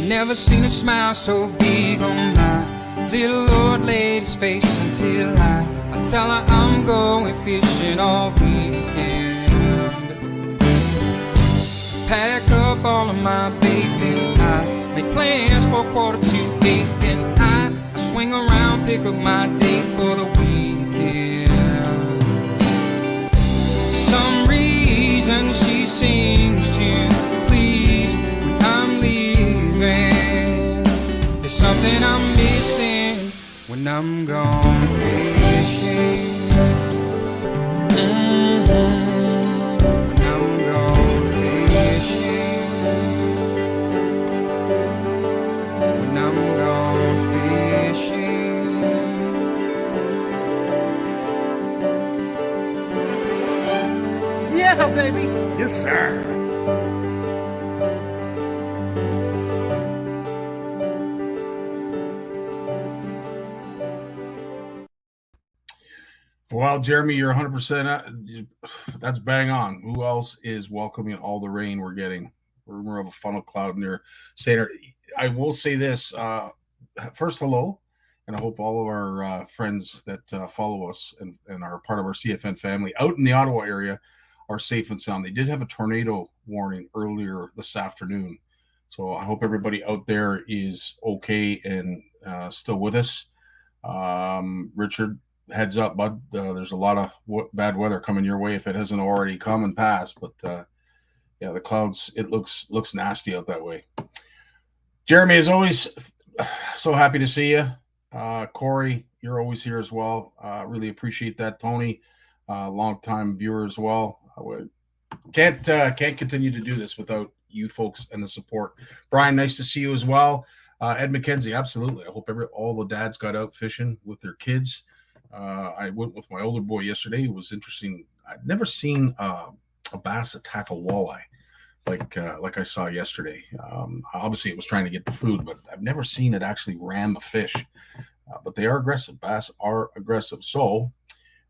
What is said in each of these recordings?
Never seen a smile so big on my little old lady's face until I tell her I'm going fishing all weekend. Pack up all of my bacon, I make plans for 7:45, and I swing around, pick up my date for the weekend. Some reason she seems to please when I'm leaving. There's something I'm missing when I'm gone fishing. When I'm gone fishing. When I'm gone fishing. Yeah, baby. Yes, sir. Well, Jeremy, you're 100%. That's bang on. Who else is welcoming all the rain we're getting? Rumor of a funnel cloud near Saint. I will say this. First, hello, and I hope all of our friends that follow us and are part of our CFN family out in the Ottawa area are safe and sound. They did have a tornado warning earlier this afternoon, so I hope everybody out there is okay and still with us. Richard, heads up, bud. There's a lot of bad weather coming your way if it hasn't already come and passed. But yeah, the clouds, it looks nasty out that way. Jeremy, as always, so happy to see you. Corey, you're always here as well. Really appreciate that. Tony, longtime viewer as well. Can't continue to do this without you folks and the support. Brian, nice to see you as well. Ed McKenzie, absolutely. I hope all the dads got out fishing with their kids. I went with my older boy yesterday. It was interesting. I'd never seen a bass attack a walleye like I saw yesterday. Obviously, it was trying to get the food, but I've never seen it actually ram a fish. But they are aggressive. Bass are aggressive. So,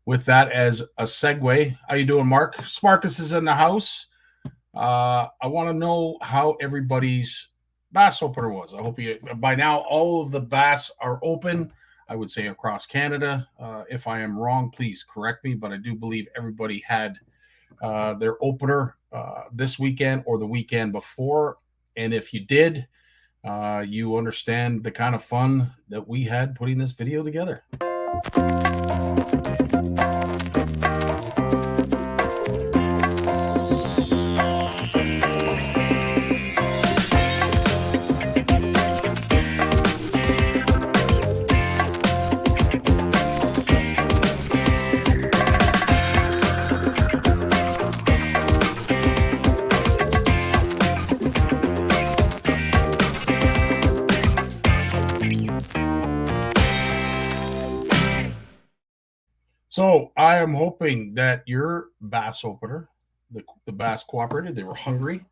with that as a segue, how you doing, Mark? Sparkus is in the house. I want to know how everybody's bass opener was. I hope by now all of the bass are open. I would say across Canada. If I am wrong, please correct me, but I do believe everybody had their opener this weekend or the weekend before. And if you did, you understand the kind of fun that we had putting this video together. So I am hoping that your bass opener, the bass cooperated. They were hungry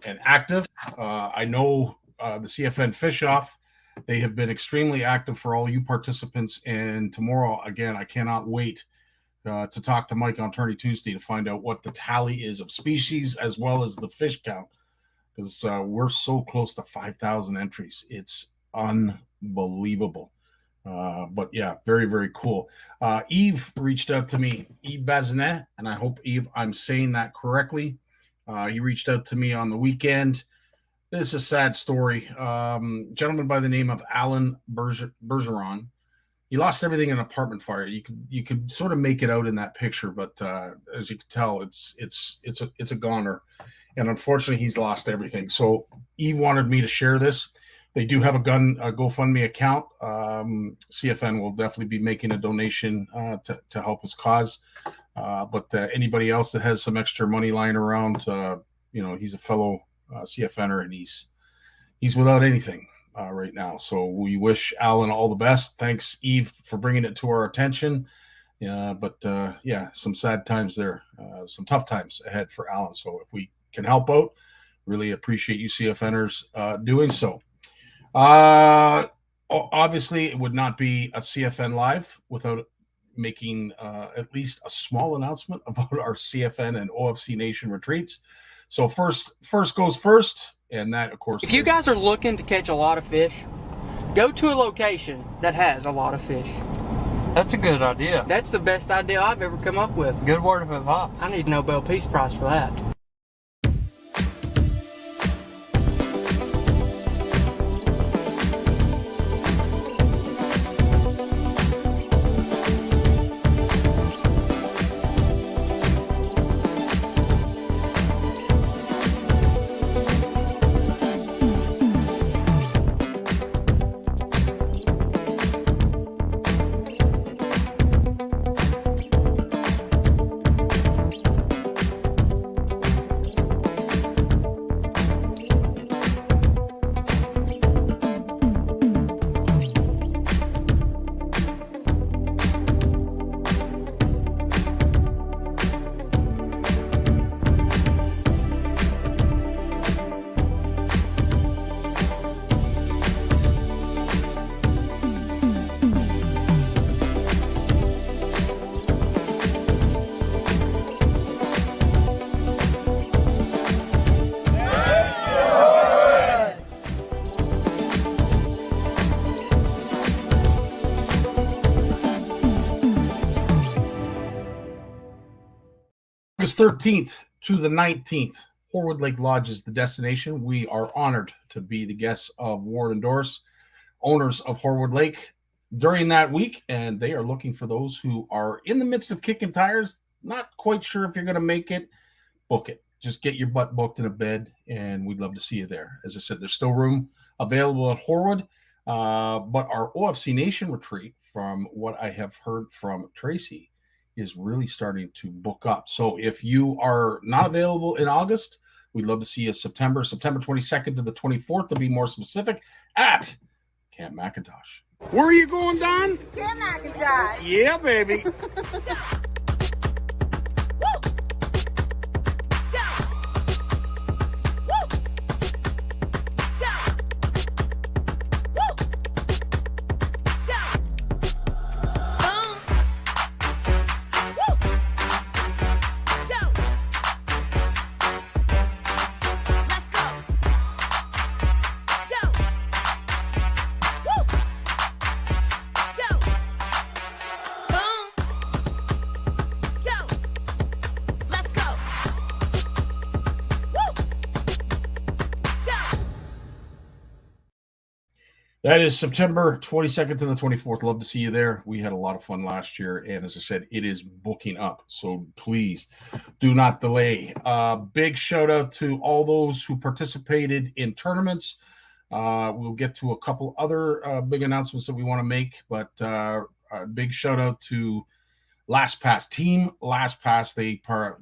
and active. I know the CFN Fish Off, they have been extremely active for all you participants. And tomorrow, again, I cannot wait to talk to Mike on Tourney Tuesday to find out what the tally is of species as well as the fish count, because we're so close to 5,000 entries. It's unbelievable. But yeah, very, very cool. Eve reached out to me, Eve Bazinet, and I hope, Eve, I'm saying that correctly. He reached out to me on the weekend. This is a sad story. Gentleman by the name of Alan Bergeron. He lost everything in an apartment fire. You could sort of make it out in that picture, but as you can tell, it's a goner. And unfortunately, he's lost everything. So Eve wanted me to share this. They do have a GoFundMe account. CFN will definitely be making a donation to help his cause. But anybody else that has some extra money lying around, he's a fellow CFNer, and he's without anything right now. So we wish Alan all the best. Thanks, Eve, for bringing it to our attention. But some sad times there, some tough times ahead for Alan. So if we can help out, really appreciate you CFNers doing so. Obviously, it would not be a CFN Live without making at least a small announcement about our CFN and OFC Nation retreats. So first goes first, and that, of course, if you guys are looking to catch a lot of fish, go to a location that has a lot of fish. That's a good idea. That's the best idea I've ever come up with. Good word of advice. I need a Nobel Peace Prize for that. August 13th to the 19th, Horwood Lake Lodge is the destination. We are honored to be the guests of Ward and Doris, owners of Horwood Lake, during that week, and they are looking for those who are in the midst of kicking tires, not quite sure if you're going to make it. Book it. Just get your butt booked in a bed, and we'd love to see you there. As I said, there's still room available at Horwood, but our OFC Nation retreat, from what I have heard from Tracy, is really starting to book up. So if you are not available in August, we'd love to see you September 22nd to the 24th, to be more specific, at Camp McIntosh. Where are you going, Don? Camp McIntosh. Yeah, baby. That is September 22nd to the 24th. Love to see you there. We had a lot of fun last year, and as I said, it is booking up. So please do not delay. Big shout out to all those who participated in tournaments. We'll get to a couple other big announcements that we want to make, but a big shout out to LastPass, Team LastPass.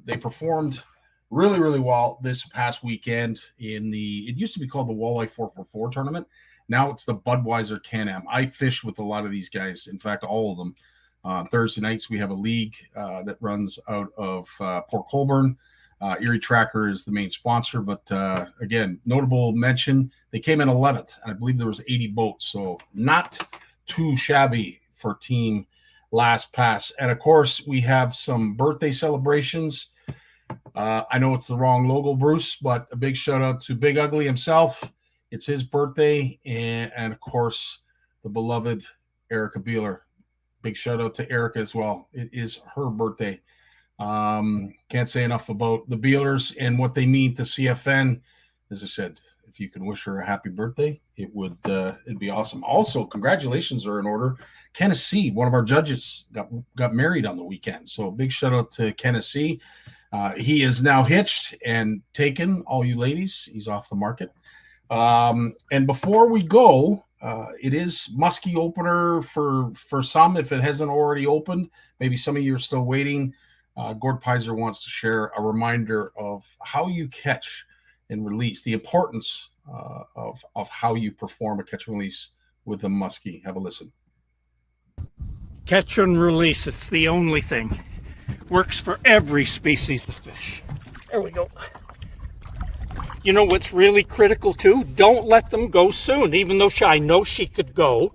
They performed really, really well this past weekend it used to be called the Walleye 444 tournament. Now it's the Budweiser Can-Am. I fish with a lot of these guys. In fact, all of them. Thursday nights, we have a league that runs out of Port Colborne. Erie Tracker is the main sponsor. But again, notable mention, they came in 11th. And I believe there was 80 boats. So not too shabby for Team LastPass. And, of course, we have some birthday celebrations. I know it's the wrong logo, Bruce, but a big shout-out to Big Ugly himself. It's his birthday, and of course, the beloved Erica Beeler. Big shout out to Erica as well. It is her birthday. Can't say enough about the Beelers and what they mean to CFN. As I said, if you can wish her a happy birthday, it'd be awesome. Also, congratulations are in order. Kenneth C., one of our judges, got married on the weekend. So big shout out to Kenneth C. He is now hitched and taken. All you ladies, he's off the market. And before we go, it is Muskie opener for some, if it hasn't already opened. Maybe some of you are still waiting. Gord Pizer wants to share a reminder of how you catch and release, the importance of how you perform a catch and release with the muskie. Have a listen. Catch and release, it's the only thing. Works for every species of fish. There we go. You know what's really critical too? Don't let them go soon. Even though I know she could go,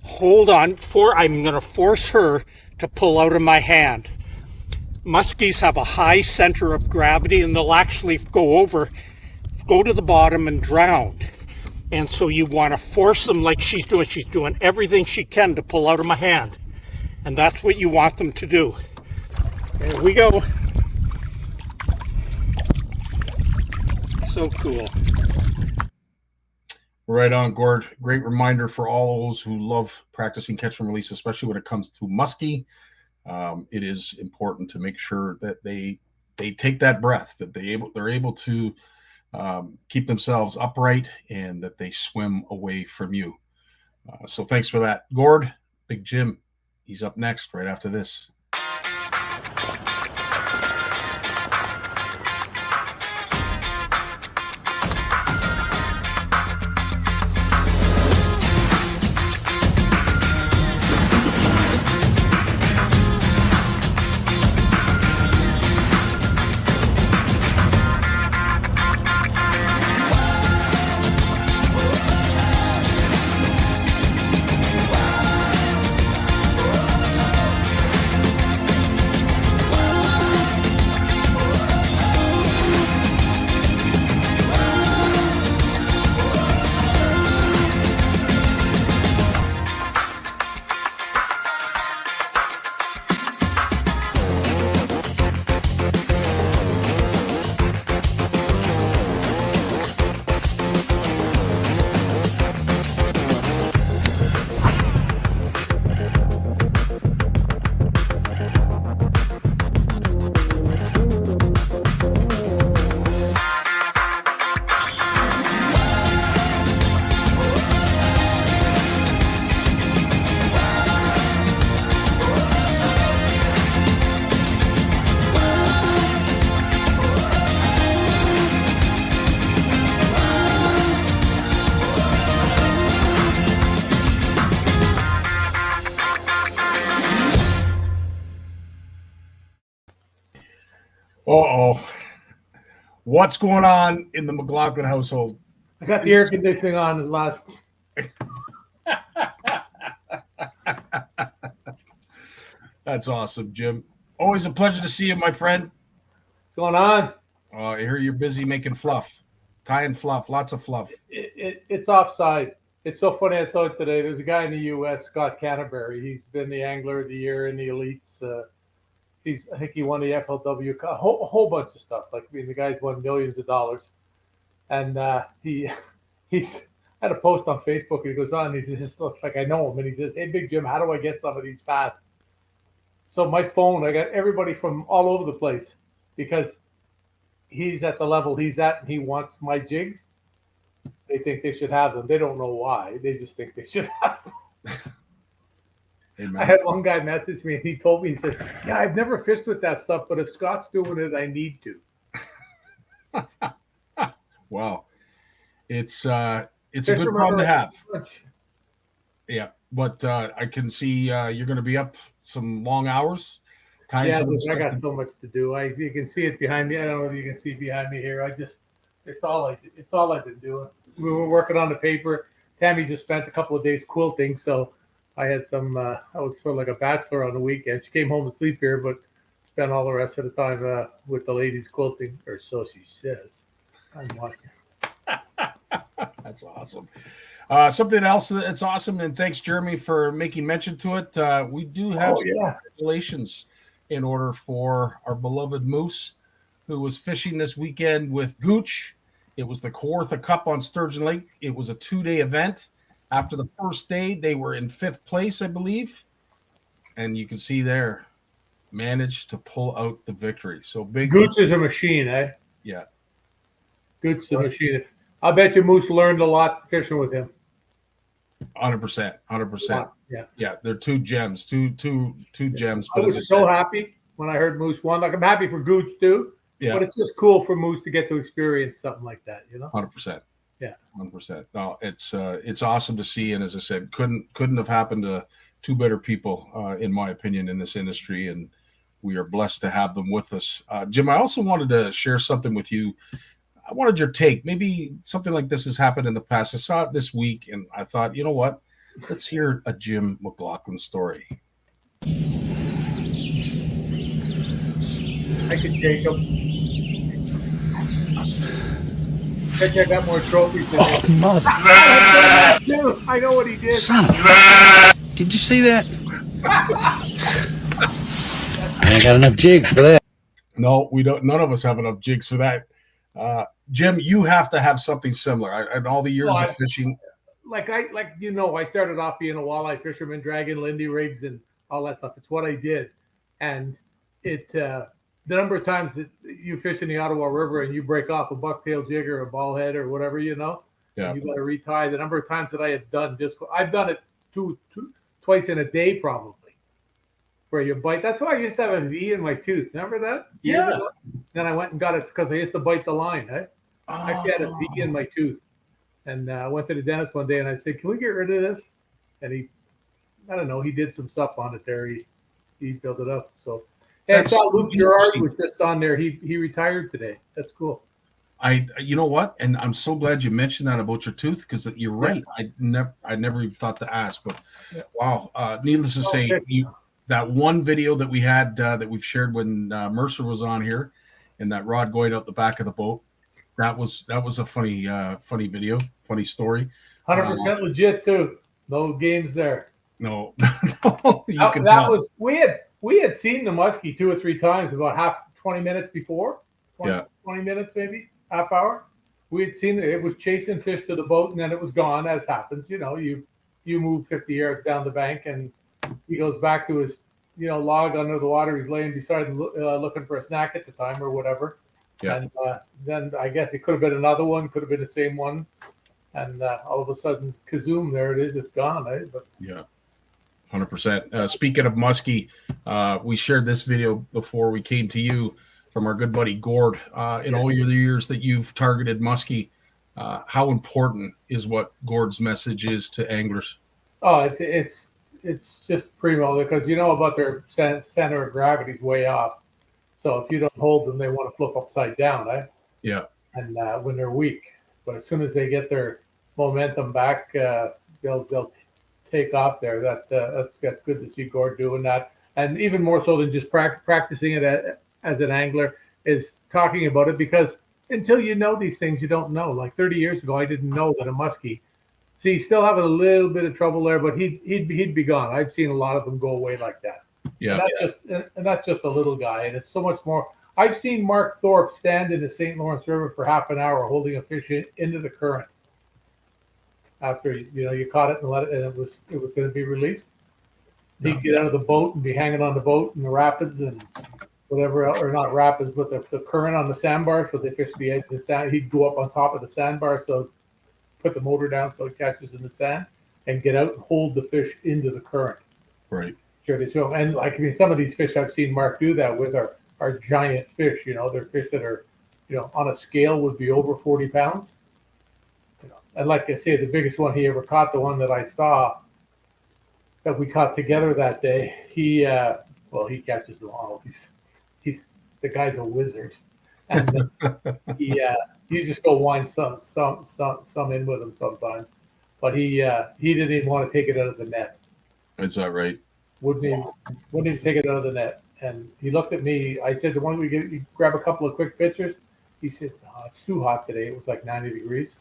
hold on. I'm going to force her to pull out of my hand. Muskies have a high center of gravity and they'll actually go to the bottom and drown. And so you want to force them like she's doing. She's doing everything she can to pull out of my hand. And that's what you want them to do. There we go. So cool. Right on, Gord. Great reminder for all those who love practicing catch and release, especially when it comes to muskie. It is important to make sure that they take that breath, that they're able to keep themselves upright, and that they swim away from you. So thanks for that, Gord. Big Jim, he's up next right after this. Uh-oh. What's going on in the McLAUGHLIN household? I got the air conditioning on the last. That's awesome, Jim. Always a pleasure to see you, my friend. What's going on? I hear you're busy making fluff, tying fluff, lots of fluff. It's offside. It's so funny. I told you today, there's a guy in the U.S., Scott Canterbury. He's been the Angler of the Year in the elites. I think he won the FLW, a whole bunch of stuff. Like, I mean, the guy's won millions of dollars. And he's had a post on Facebook, and he goes on, and he just looks like I know him. And he says, "Hey, Big Jim, how do I get some of these fast?" So my phone, I got everybody from all over the place because he's at the level he's at, and he wants my jigs. They think they should have them. They don't know why. They just think they should have them. Amen. I had one guy message me, and he told me, he said, "Yeah, I've never fished with that stuff, but if Scott's doing it, I need to." Wow. It's a good problem to have. Yeah, but I can see you're going to be up some long hours. Yeah, I got so much to do. You can see it behind me. I don't know if you can see behind me here. It's all I've been doing. We were working on the paper. Tammy just spent a couple of days quilting, so I had some. I was sort of like a bachelor on the weekend. She came home to sleep here, but spent all the rest of the time with the ladies quilting, or so she says. I'm watching. That's awesome. Something else that's awesome, and thanks, Jeremy, for making mention to it. We do have congratulations in order for our beloved Moose, who was fishing this weekend with Gooch. It was the Kawartha Cup on Sturgeon Lake. It was a 2-day event. After the first day, they were in 5th place, I believe. And you can see there, managed to pull out the victory. So big. Gooch is a machine, eh? Yeah. Gooch is a machine. I bet you Moose learned a lot fishing with him. 100%. 100%. Yeah. Yeah, they're two gems. Two gems. I was so happy when I heard Moose won. Like I'm happy for Gooch too, Yeah, but it's just cool for Moose to get to experience something like that, you know? 100%. Yeah. 100%. No, it's awesome to see, and as I said, couldn't have happened to two better people, in my opinion, in this industry, and we are blessed to have them with us. Jim, I also wanted to share something with you. I wanted your take. Maybe something like this has happened in the past. I saw it this week, and I thought, you know what? Let's hear a Jim McLAUGHLIN story. I could take him. Bet you I got more trophies than him. Mother. Dude, I know what he did. Son of Did you see that? I ain't got enough jigs for that. No, we don't. None of us have enough jigs for that. Jim, you have to have something similar. In all the years of fishing, I started off being a walleye fisherman, dragging Lindy rigs and all that stuff. It's what I did, and the number of times that you fish in the Ottawa River and you break off a bucktail jig or a ball head or whatever, you know, yeah, you got to retie. The number of times that I had done I've done it twice in a day probably. Where you bite. That's why I used to have a V in my tooth. Remember that? Yeah. Then I went and got it because I used to bite the line. I actually had a V in my tooth. And I went to the dentist one day and I said, "Can we get rid of this?" And I don't know, he did some stuff on it there. He built it up. So I saw Luke Gerard was just on there. He retired today. That's cool. You know what? And I'm so glad you mentioned that about your tooth, because you're right. Yeah. I never even thought to ask, but wow. Needless to say, that one video that we had that we've shared when Mercer was on here, and that rod going out the back of the boat, that was a funny video, funny story. 100% legit too. No games there. No, we had seen the muskie 2 or 3 times about 20 minutes before. 20 minutes maybe, half hour. We had seen it was chasing fish to the boat and then it was gone, as happens. You know, you move 50 yards down the bank and he goes back to his log under the water. He's laying beside looking for a snack at the time or whatever. Yeah. And then I guess it could have been another one, could have been the same one. And all of a sudden, kazoom, there it is. It's gone. But yeah, 100%. Speaking of muskie, we shared this video before we came to you from our good buddy Gord. In all your years that you've targeted muskie, how important is what Gord's message is to anglers? Oh, it's just primo, because about their center of gravity is way off. So if you don't hold them, they want to flip upside down, right? Yeah. And when they're weak, but as soon as they get their momentum back, they'll take off there. That's good to see Gord doing that, and even more so than just practicing it as an angler is talking about it, because until you know these things, you don't know. Like 30 years ago, I didn't know that a muskie. See, he's still having a little bit of trouble there, but he'd be gone. I've seen a lot of them go away like that. Yeah, and that's just a little guy, and it's so much more. I've seen Mark Thorpe stand in the St. Lawrence River for half an hour holding a fish into the current after you caught it and let it, and it was going to be released. He'd get out of the boat and be hanging on the boat in the rapids and whatever, or not rapids, but the current on the sandbars, because they fish the edge of the sand. He'd go up on top of the sandbar, so put the motor down so it catches in the sand, and get out and hold the fish into the current. Right. Sure to show. And some of these fish I've seen Mark do that with are giant fish. They're fish that are, on a scale would be over 40 pounds. And like I say, the biggest one he ever caught, the one that I saw that we caught together that day, he catches them all. He's the guy's a wizard, and you just go wind some in with him sometimes. But he didn't even want to take it out of the net. Is that right? Wouldn't even take it out of the net. And he looked at me. I said, "The one you grab a couple of quick pictures." He said, "Oh, it's too hot today. It was like 90 degrees."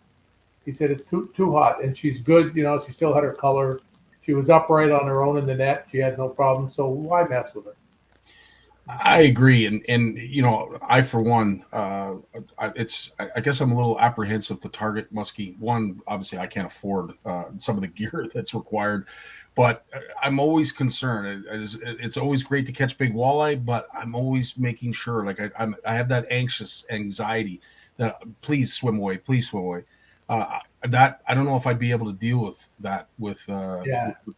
He said, "It's too hot." And she's good. She still had her color. She was upright on her own in the net. She had no problem. So why mess with her? I agree, and I for one, I guess I'm a little apprehensive to target muskie. One, obviously, I can't afford some of the gear that's required, but I'm always concerned. It's always great to catch big walleye, but I'm always making sure, like I have that anxiety that please swim away, that I don't know if I'd be able to deal with that with the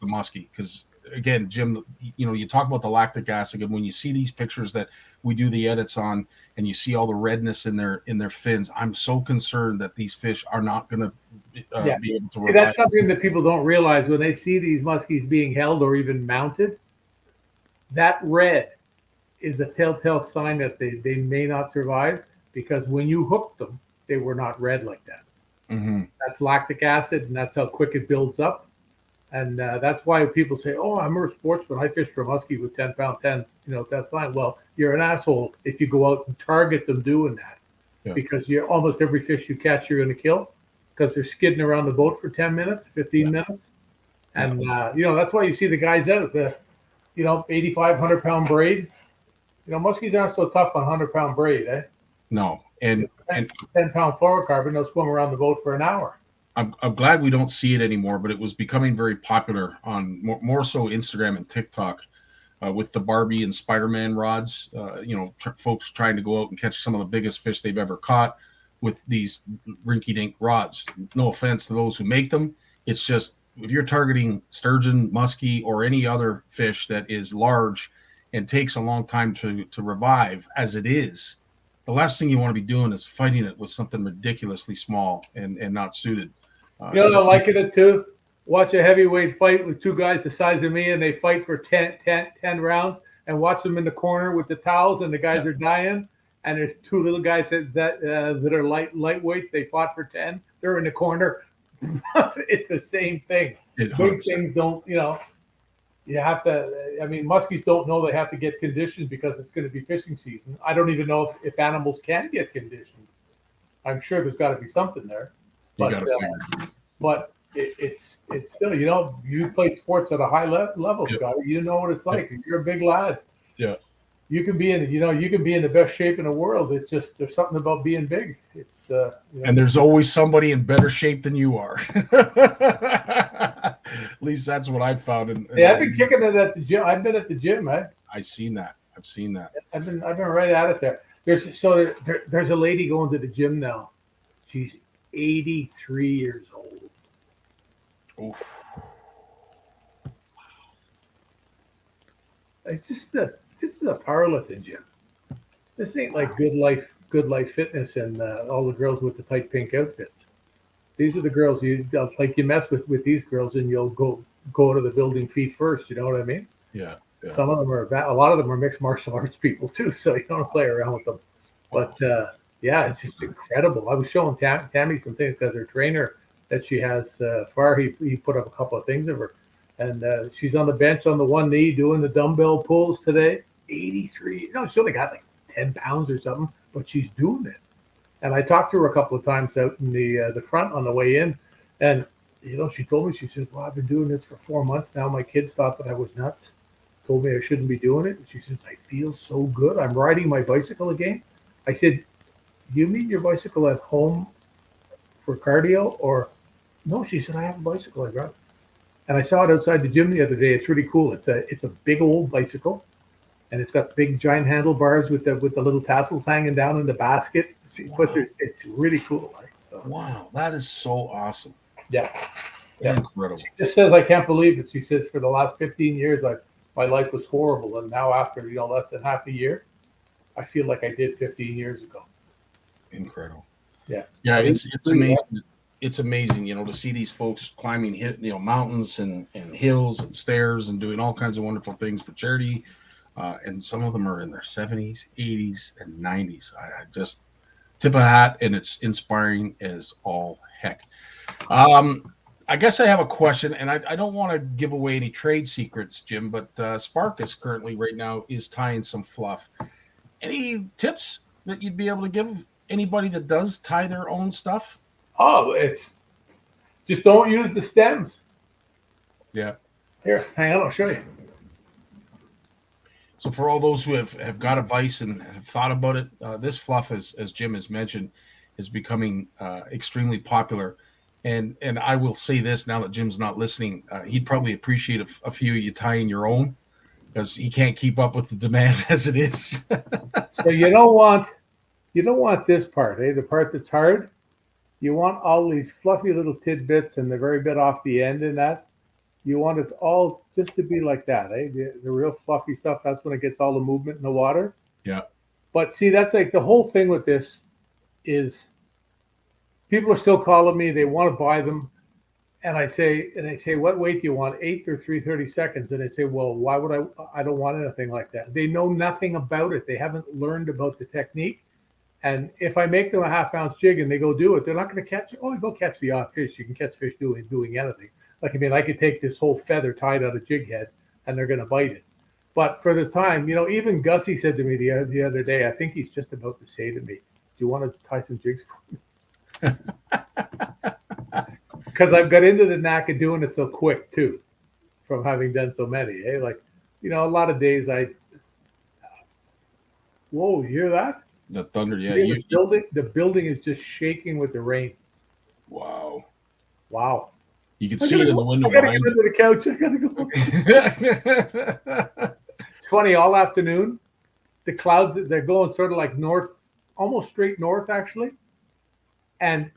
muskie, because again, Jim, you talk about the lactic acid, and when you see these pictures that we do the edits on, and you see all the redness in their fins, I'm so concerned that these fish are not going to be able to See, revive. that's something that people don't realize when they see these muskies being held or even mounted. That red is a telltale sign that they may not survive, because when you hooked them, they were not red like that. Mm-hmm. That's lactic acid, and that's how quick it builds up. And that's why people say, "Oh, I'm a sportsman. I fish for muskie with 10-pound tens, test line." Well, you're an asshole if you go out and target them doing that, because you're almost every fish you catch, you're going to kill, because they're skidding around the boat for 10 minutes, 15 minutes, and that's why you see the guys out the, 85, 100-pound braid. Muskies aren't so tough on 100-pound braid, eh? No, and 10-pound fluorocarbon, they'll swim around the boat for an hour. I'm glad we don't see it anymore, but it was becoming very popular on more so Instagram and TikTok with the Barbie and Spider-Man rods. Folks trying to go out and catch some of the biggest fish they've ever caught with these rinky-dink rods. No offense to those who make them. It's just, if you're targeting sturgeon, muskie, or any other fish that is large and takes a long time to revive, as it is, the last thing you want to be doing is fighting it with something ridiculously small and not suited. I liken it to, watch a heavyweight fight with two guys the size of me, and they fight for 10 rounds, and watch them in the corner with the towels, and the guys are dying. And there's two little guys that are lightweights. They fought for 10. They're in the corner. It's the same thing. Big things don't, you have to. I mean, muskies don't know they have to get conditioned because it's going to be fishing season. I don't even know if animals can get conditioned. I'm sure there's got to be something there. But it's still, you played sports at a high level, Scott. You know what it's like. You're a big lad. Yeah. You can be in the best shape in the world. It's just, there's something about being big. It's and there's always somebody in better shape than you are. At least that's what I've found. I've been kicking it at the gym. I've been at the gym, man. I've seen that. I've been right at it there. There's a lady going to the gym now. She's 83 years old. Oof. It's the powerlifting gym. This ain't like good life fitness and all the girls with the tight pink outfits. These are the girls you mess with these girls, and you'll go to the building feet first. You know what I mean? Yeah. Some of them a lot of them are mixed martial arts people too, so you don't play around with them. But it's just incredible. I was showing Tammy some things because her trainer that she has, he put up a couple of things of her, and she's on the bench on the one knee doing the dumbbell pulls today. 83. She only got like 10 pounds or something, but she's doing it. And I talked to her a couple of times out in the front on the way in, and she told me, she says, "Well, I've been doing this for 4 months now. My kids thought that I was nuts. Told me I shouldn't be doing it." And she says, "I feel so good. I'm riding my bicycle again." I said, "You mean your bicycle at home for cardio?" Or no, she said, "I have a bicycle. I got it." And I saw it outside the gym the other day. It's really cool. It's a big old bicycle, and it's got big giant handlebars with the little tassels hanging down in the basket. It's really cool. So. Wow, that is so awesome. Yeah. Incredible. She just says, "I can't believe it." She says, "For the last 15 years, my life was horrible, and now after less than half a year, I feel like I did 15 years ago." Incredible. Yeah. Yeah, it's amazing. It's amazing, to see these folks climbing mountains and hills and stairs and doing all kinds of wonderful things for charity. And some of them are in their 70s, 80s, and 90s. I just tip a hat, and it's inspiring as all heck. I guess I have a question, and I don't want to give away any trade secrets, Jim, but Sparkus currently right now is tying some fluff. Any tips that you'd be able to give anybody that does tie their own stuff? Oh, it's just don't use the stems. Yeah. Here, hang on, I'll show you. So for all those who have got advice and have thought about it, this fluff, as Jim has mentioned, is becoming extremely popular. And I will say this now that Jim's not listening, he'd probably appreciate a few of you tying your own, because he can't keep up with the demand as it is. So you don't want this part, the part that's hard. You want all these fluffy little tidbits and the very bit off the end in that. You want it all just to be like that, eh? The real fluffy stuff, that's when it gets all the movement in the water. Yeah. But see, that's like the whole thing with this is people are still calling me, they want to buy them. And I say, what weight do you want? 8 or 3/32? And they say, well, why would I don't want anything like that. They know nothing about it. They haven't learned about the technique. And if I make them a half-ounce jig and they go do it, they're not going to catch it. Oh, go catch the odd fish. You can catch fish doing anything. Like, I mean, I could take this whole feather tied on a jig head and they're going to bite it. But for the time, you know, even Gussie said to me the other day, I think he's just about to say to me, do you want to tie some jigs for me? Because I've got into the knack of doing it so quick, too, from having done so many. Eh? Like, you know, a lot of days whoa, you hear that? The thunder, yeah. The building is just shaking with the rain. Wow. Wow. You can see it in the window I gotta behind get under the couch. I gotta go. It's funny, all afternoon, the clouds, they're going sort of like north, almost straight north, actually. And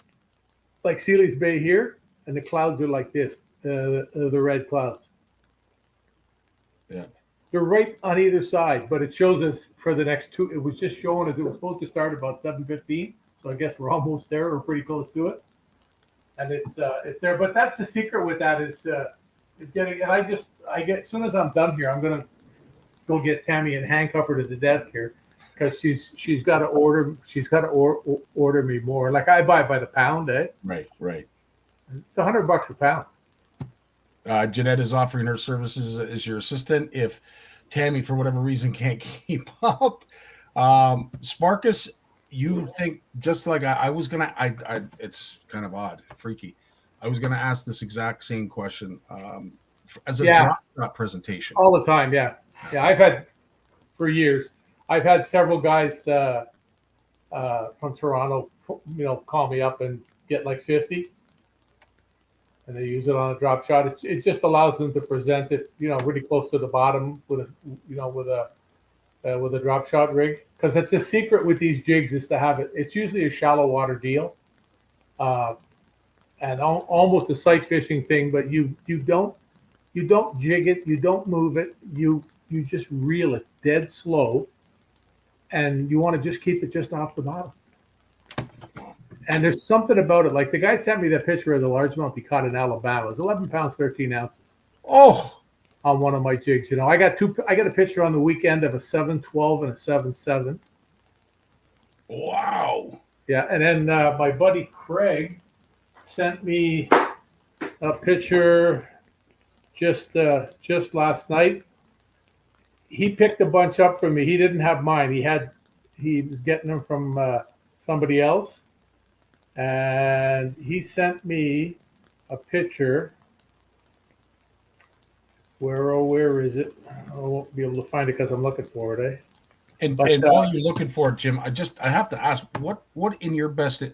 like Sealy's Bay here, and the clouds are like this, the red clouds. Yeah. They're right on either side, but it shows us for the next two. It was just showing us it was supposed to start about 7:15, so I guess we're almost there. We're pretty close to it, and it's there. But that's the secret with that is getting. And I get as soon as I'm done here, I'm gonna go get Tammy and handcuff her to the desk here because she's got to order. She's got to order me more. Like I buy by the pound, eh? Right. It's $100 a pound. Jeanette is offering her services as your assistant if Tammy, for whatever reason, can't keep up. Sparkus, you think just like I was gonna, it's kind of odd, freaky. I was gonna ask this exact same question as a drop shot presentation. All the time, yeah. I've had for years. I've had several guys from Toronto, you know, call me up and get like 50. And they use it on a drop shot. It just allows them to present it, you know, really close to the bottom with a drop shot rig. Because that's the secret with these jigs is to have it. It's usually a shallow water deal, and almost a sight fishing thing. But you don't jig it, you don't move it. You just reel it dead slow, and you want to just keep it just off the bottom. And there's something about it. Like the guy sent me that picture of the largemouth he caught in Alabama. It was 11 pounds, 13 ounces. Oh, on one of my jigs. You know, I got a picture on the weekend of a 712 and a 7.7. Wow. Yeah. And then my buddy Craig sent me a picture just last night. He picked a bunch up for me. He didn't have mine. He was getting them from somebody else. And he sent me a picture. Where is it? I won't be able to find it because I'm looking for it, eh? And while you're looking for it, Jim, I have to ask, what in your best, I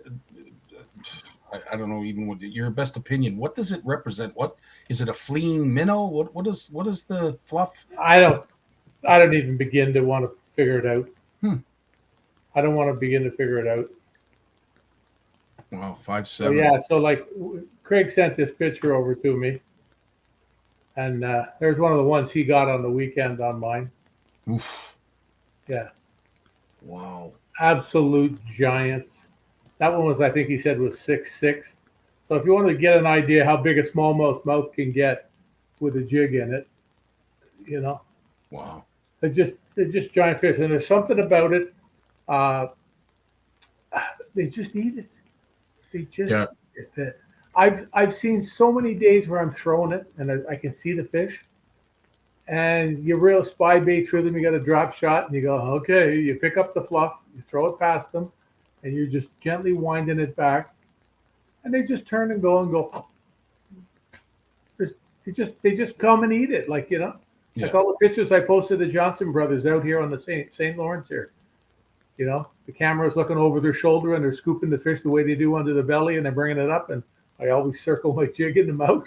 don't know even what your best opinion, what does it represent? What is it, a fleeing minnow? What is the fluff? I don't even begin to want to figure it out. I don't want to begin to figure it out. Wow, 5'7". So yeah, so like Craig sent this picture over to me, and there's one of the ones he got on the weekend on mine. Oof. Yeah. Wow. Absolute giants. That one was, I think he said, was 6'6". So if you want to get an idea how big a smallmouth mouth can get with a jig in it, you know. Wow. They're just giant fish, and there's something about it. They just eat it. They just eat it. I've seen so many days where I'm throwing it and I can see the fish, and you reel spy bait through them. You got a drop shot, and you go, okay. You pick up the fluff, you throw it past them, and you're just gently winding it back, and they just turn and go. They just come and eat it, like, you know. Yeah. Like all the pictures I posted the Johnson brothers out here on the St. Lawrence here. You know, the camera's looking over their shoulder and they're scooping the fish the way they do under the belly, and they're bringing it up, and I always circle my jig in the mouth.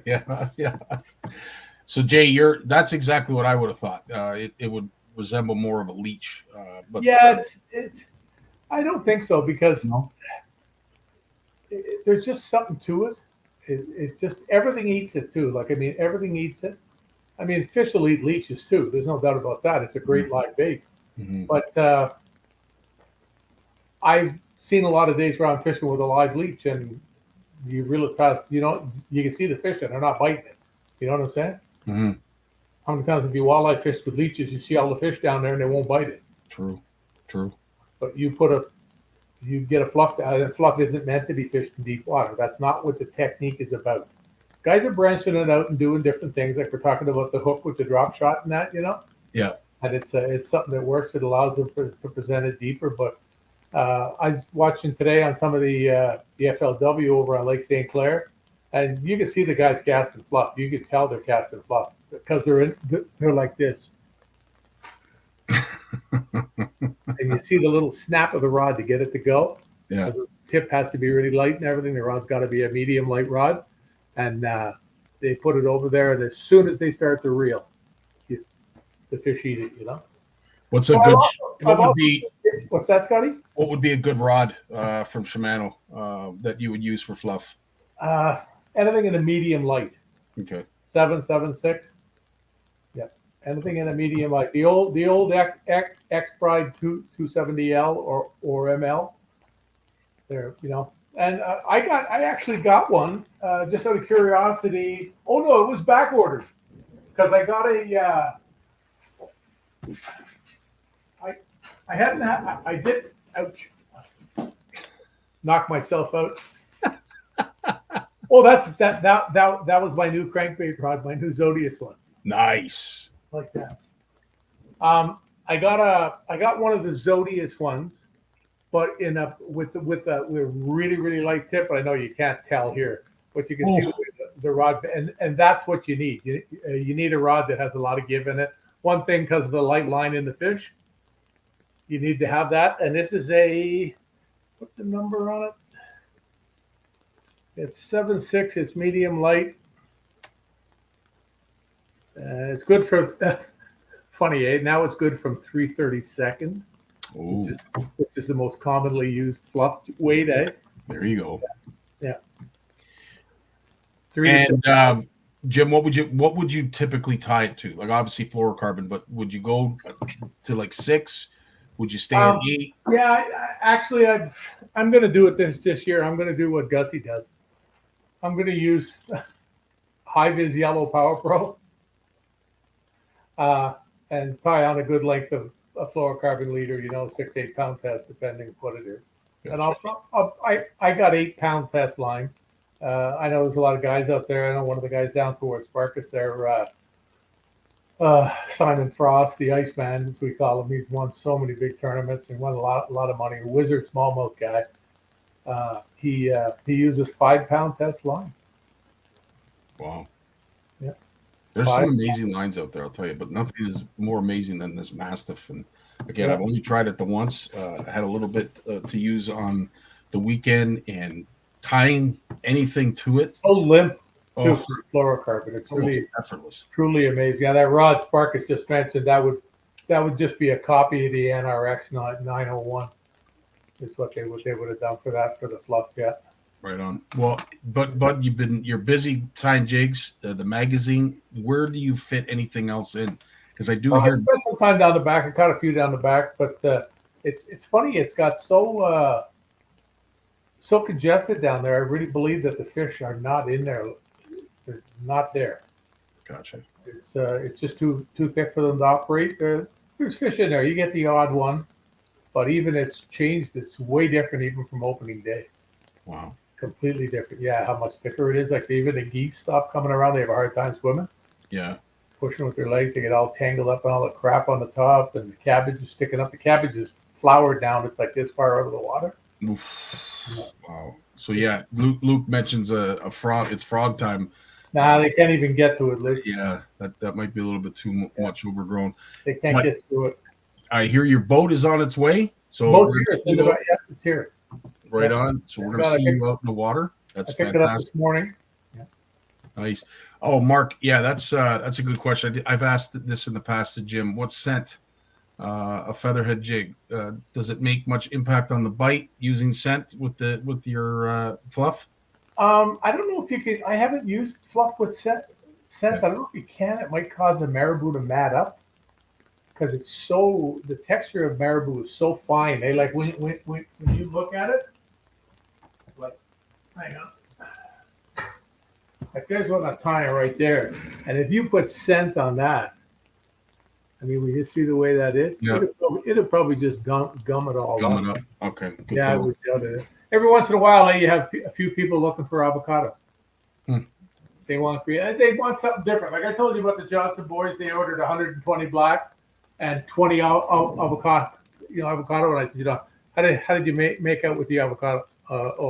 Yeah. So Jay, that's exactly what I would have thought. It would resemble more of a leech. But yeah, it's. I don't think so, because there's just something to it. It just, everything eats it too. Like, I mean, everything eats it. I mean, fish will eat leeches too. There's no doubt about that. It's a great live bait. Mhm. But I've seen a lot of days where I'm fishing with a live leech, and you really pass. You know, you can see the fish and they're not biting it. You know what I'm saying? Mhm. How many times have you walleye fished with leeches? You see all the fish down there and they won't bite it. True. True. But you get a fluff. And fluff isn't meant to be fished in deep water. That's not what the technique is about. Guys are branching it out and doing different things, like we're talking about the hook with the drop shot and that, you know. Yeah. And it's something that works. It allows them to present it deeper. But I was watching today on some of the FLW over on Lake St. Clair, and you can see the guys casting fluff. You can tell they're casting fluff because they're like this. And you see the little snap of the rod to get it to go. Yeah. The tip has to be really light and everything. The rod's got to be a medium light rod, and they put it over there. And as soon as they start to reel, the fish eat it. You know. What's a good? What's that, Scotty? What would be a good rod from Shimano that you would use for fluff? Anything in a medium light. Okay. 7.76. Yeah. Anything in a medium light. The old X Pride 270L or ML. There, you know. And I actually got one just out of curiosity. Oh no, it was back ordered because I got a. I did. Ouch. Knock myself out. Oh, that was my new crankbait rod, my new Zodius one. Nice. Like that. I got one of the Zodius ones, but with really light tip. But I know you can't tell here, but you can see the rod, and that's what you need. You need a rod that has a lot of give in it. One thing, because of the light line in the fish, you need to have that. And this is what's the number on it? It's 7.6. It's medium light. It's good for funny, eh? Now it's good from 3/32, which is the most commonly used fluff weight, eh? There you go. Yeah. And Jim, what would you typically tie it to? Like obviously fluorocarbon, but would you go to like 6? Would you stay at 8? Yeah, actually, I'm going to do it this year. I'm going to do what Gussie does. I'm going to use high vis yellow Power Pro and tie on a good length of a fluorocarbon leader. 6-8 pound test, depending what it is. Gotcha. And I got 8 pound test line. I know there's a lot of guys out there. I know one of the guys down towards Barkus there, Simon Frost, the Iceman, as we call him. He's won so many big tournaments and won a lot of money. A wizard smallmouth guy. He uses 5 pound test line. Wow. Yeah. There's some amazing lines out there, I'll tell you, but nothing is more amazing than this Mastiff. And again, I've only tried it the once. I had a little bit to use on the weekend, and tying anything to it. So limp to fluorocarbon. It's really effortless. Truly amazing. Yeah, that rod Sparkus just mentioned, that would just be a copy of the NRX 901. Is what they would have done for the fluff. Yeah. Right on. Well, but you're busy tying jigs. The magazine. Where do you fit anything else in? Because I do hear. I spent some time down the back. I caught a few down the back, but it's funny. It's got so congested down there. I really believe that the fish are not in there. They're not there. Gotcha. It's just too thick for them to operate. There's fish in there. You get the odd one, but even it's changed. It's way different even from opening day. Wow. Completely different. Yeah, how much thicker it is. Like even the geese stop coming around. They have a hard time swimming. Yeah. Pushing with their legs. They get all tangled up and all the crap on the top, and the cabbage is sticking up. The cabbage is flowered down. It's like this far out of the water. Oof. Wow. So yeah, Luke mentions a frog. It's frog time. Nah, they can't even get to it, Luke. Yeah, that might be a little bit too much overgrown. They can't get to it. I hear your boat is on its way. So boat's here. It's here. Right on. So we're going to see you out in the water. That's fantastic. It up this morning. Yeah. Nice. Oh, Mark. Yeah, that's a good question. I've asked this in the past to Jim. What scent a featherhead jig? Does it make much impact on the bite using scent with your fluff? I don't know if you could. I haven't used fluff with scent scent, I don't know if you can. It might cause the marabou to mat up because it's so, the texture of marabou is so fine. They like when you look at it, like, hang on. Like there's one I'm tying right there. And if you put scent on that, I mean, we just see the way that is. Yeah. It'll probably just gum it all Gum up. it up. Okay. Good Yeah, to I know. would doubt it. Every once in a while, you have a few people looking for avocado. They want something different. Like I told you about the Johnson boys, they ordered 120 black and 20 avocado. Avocado. And I said, how did you make out with the avocado?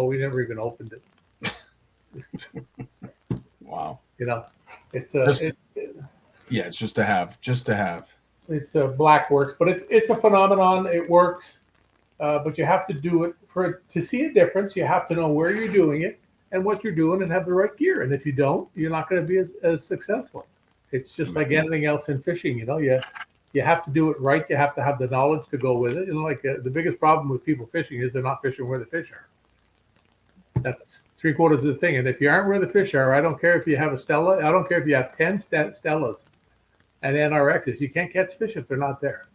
We never even opened it. Wow. It's it's just to have. It's black works, but it's a phenomenon. It works, but you have to do it to see a difference. You have to know where you're doing it and what you're doing, and have the right gear. And if you don't, you're not going to be as successful. It's just like anything else in fishing. You have to do it right. You have to have the knowledge to go with it. The biggest problem with people fishing is they're not fishing where the fish are. That's 3/4 of the thing. And if you aren't where the fish are, I don't care if you have a Stella. I don't care if you have 10 Stellas and NRXs. You can't catch fish if they're not there.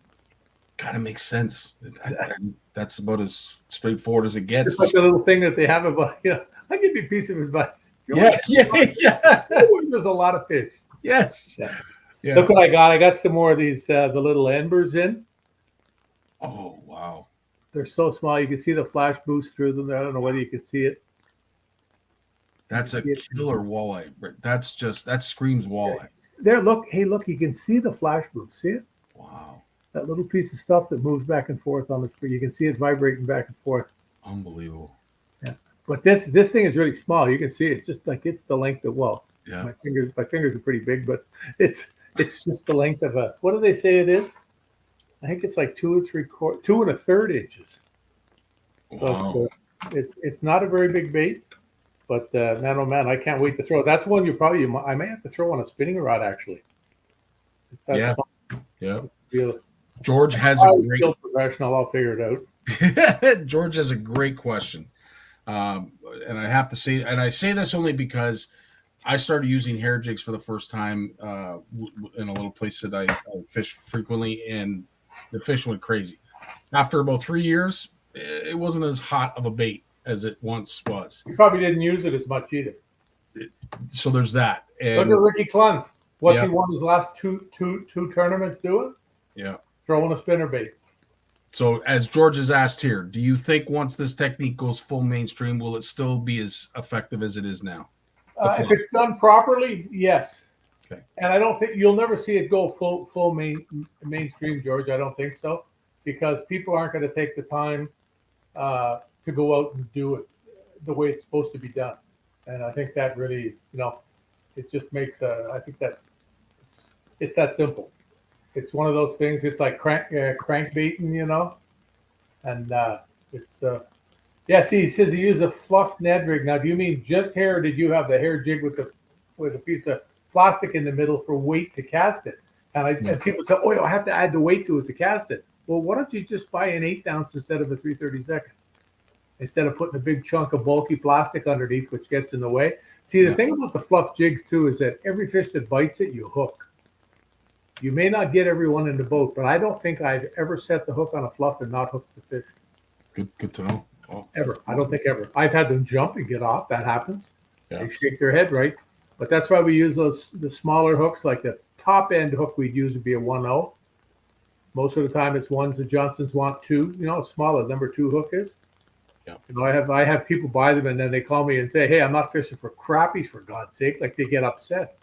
Kind of makes sense. That's about as straightforward as it gets. It's like a little thing that they have about, I'll give you a piece of advice. Yeah. There's a lot of fish. Yes. Yeah. Look what I got. I got some more of these, the little embers in. Oh, wow. They're so small. You can see the flash boost through them. I don't know whether you can see it. That's a killer walleye. That screams walleye. There, look. Hey, look. You can see the flash boost. See it? Wow. That little piece of stuff that moves back and forth on the screen. You can see it vibrating back and forth. Unbelievable. Yeah. But this thing is really small. You can see it. It's just like it's the length of Yeah. My fingers are pretty big, but it's just the length of a. What do they say it is? I think it's like 2 2.25 inches. So Wow. it's not a very big bait, but man, oh man, I can't wait to throw it. That's one I may have to throw on a spinning rod actually. Yeah. Fun. Yeah. George has a great still professional. I'll figure it out. George has a great question, and I have to say, and I say this only because I started using hair jigs for the first time in a little place that I fish frequently, and the fish went crazy. After about 3 years, it wasn't as hot of a bait as it once was. You probably didn't use it as much either. So there's that. And look at Ricky Clun. What's he won his last two tournaments doing? Yeah. Throwing a spinner bait. So as George has asked here, do you think once this technique goes full mainstream, will it still be as effective as it is now? If it's done properly, yes. Okay. And I don't think you'll never see it go full mainstream, George. I don't think so, because people aren't going to take the time to go out and do it the way it's supposed to be done. And I think that really, it just makes I think that it's that simple. It's one of those things. It's like crankbaiting, and it's See, he says he used a fluff Ned rig. Now, do you mean just hair, or did you have the hair jig with a piece of plastic in the middle for weight to cast it? And people say, I have to add the weight to it to cast it. Well, why don't you just buy an 1/8 ounce instead of a 3/32? Instead of putting a big chunk of bulky plastic underneath, which gets in the way. See, the thing about the fluff jigs too is that every fish that bites it, you hook. You may not get everyone in the boat, but I don't think I've ever set the hook on a fluff and not hooked the fish. Good to know. Oh. Ever. I don't think ever. I've had them jump and get off. That happens. Yeah. They shake their head right. But that's why we use the smaller hooks. Like the top end hook we'd use would be a 1/0. Most of the time it's ones the Johnsons want 2. Smaller number 2 hook is. Yeah. I have people buy them and then they call me and say, "Hey, I'm not fishing for crappies, for God's sake." Like they get upset.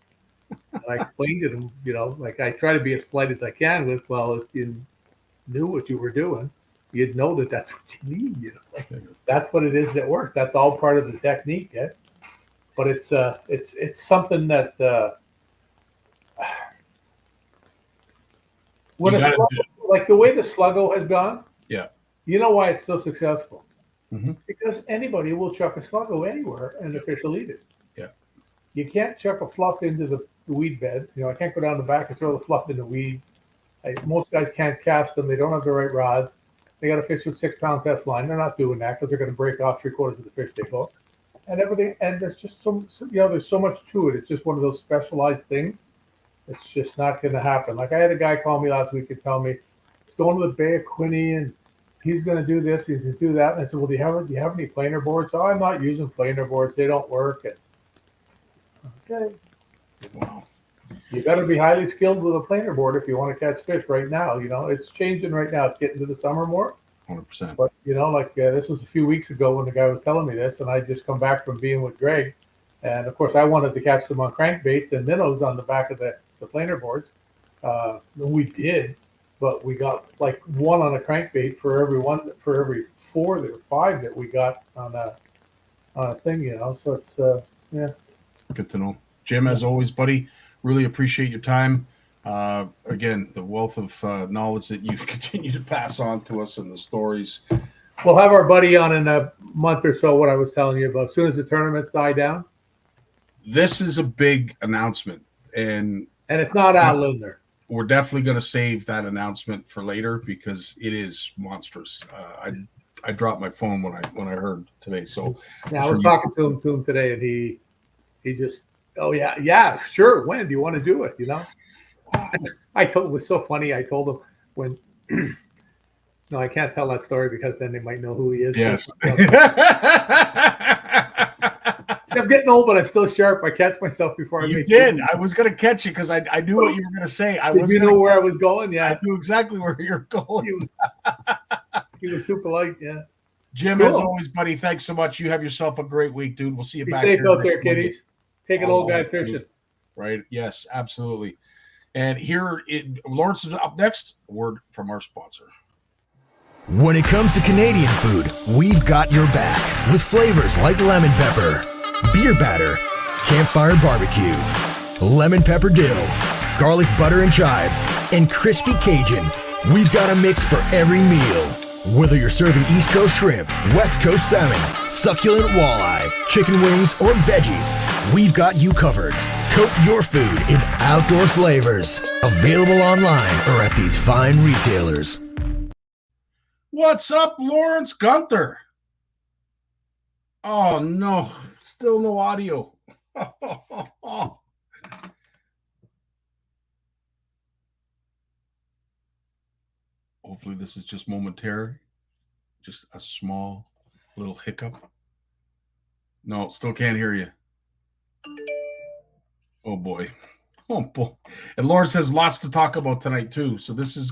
And I explained to them, like I try to be as polite as I can with, well, if you knew what you were doing, you'd know that that's what you need. That's what it is that works. That's all part of the technique. Yeah? But it's something that when like the way the Sluggo has gone. Yeah. You know why it's so successful? Mm-hmm. Because anybody will chuck a Sluggo anywhere and the fish will eat it. Yeah. You can't chuck a fluff into the weed bed. I can't go down the back and throw the fluff in the weeds. Most guys can't cast them. They don't have the right rod. They got to fish with 6-pound test line. They're not doing that because they're going to break off 3/4 of the fish they hook. and everything. And there's just there's so much to it. It's just one of those specialized things. It's just not going to happen. Like I had a guy call me last week and tell me he's going to the Bay of Quinte and he's going to do this, he's going to do that. And I said, well, do you have any planer boards? Oh, I'm not using planer boards. They don't work. And, okay. Wow. You got to be highly skilled with a planer board if you want to catch fish right now. It's changing right now. It's getting to the summer more. 100%. But, this was a few weeks ago when the guy was telling me this, and I just come back from being with Greg. And, of course, I wanted to catch them on crankbaits and minnows on the back of the planer boards. We did, but we got like one on a crankbait for every 4 or 5 that we got on a thing, So it's, yeah. Good to know. Jim, as always, buddy, really appreciate your time. Again, the wealth of knowledge that you continue to pass on to us and the stories. We'll have our buddy on in a month or so, what I was telling you about. As soon as the tournaments die down. This is a big announcement. And it's not Al Lindner. We're definitely going to save that announcement for later because it is monstrous. I dropped my phone when I heard today. So yeah, I was talking to him today, and he just, oh yeah, sure. When do you want to do it? I told it was so funny. I told him when. No, I can't tell that story because then they might know who he is. Yes. I'm getting old, but I'm still sharp. I catch myself before I You make did. it. I was going to catch you because I knew what you were going to say. Did you know where I was going? Yeah. I knew exactly where you're going. He was too polite. Yeah. Jim, as always, buddy, thanks so much. You have yourself a great week, dude. We'll see you Be back safe here out there, next Monday. kiddies. Take an old guy fishing. Right. Yes, absolutely. And Lawrence is up next. A word from our sponsor. When it comes to Canadian food, we've got your back with flavors like lemon pepper, beer batter, campfire barbecue, lemon pepper dill, garlic butter and chives, and crispy Cajun. We've got a mix for every meal. Whether you're serving East Coast shrimp, West Coast salmon, succulent walleye, chicken wings, or veggies, we've got you covered. Coat your food in outdoor flavors. Available online or at these fine retailers. What's up, Lawrence Gunther? Oh, no. Still no audio. Hopefully this is just momentary. Just a small little hiccup. No, still can't hear you. Oh, boy. Oh, boy. And Lawrence has lots to talk about tonight, too. So this is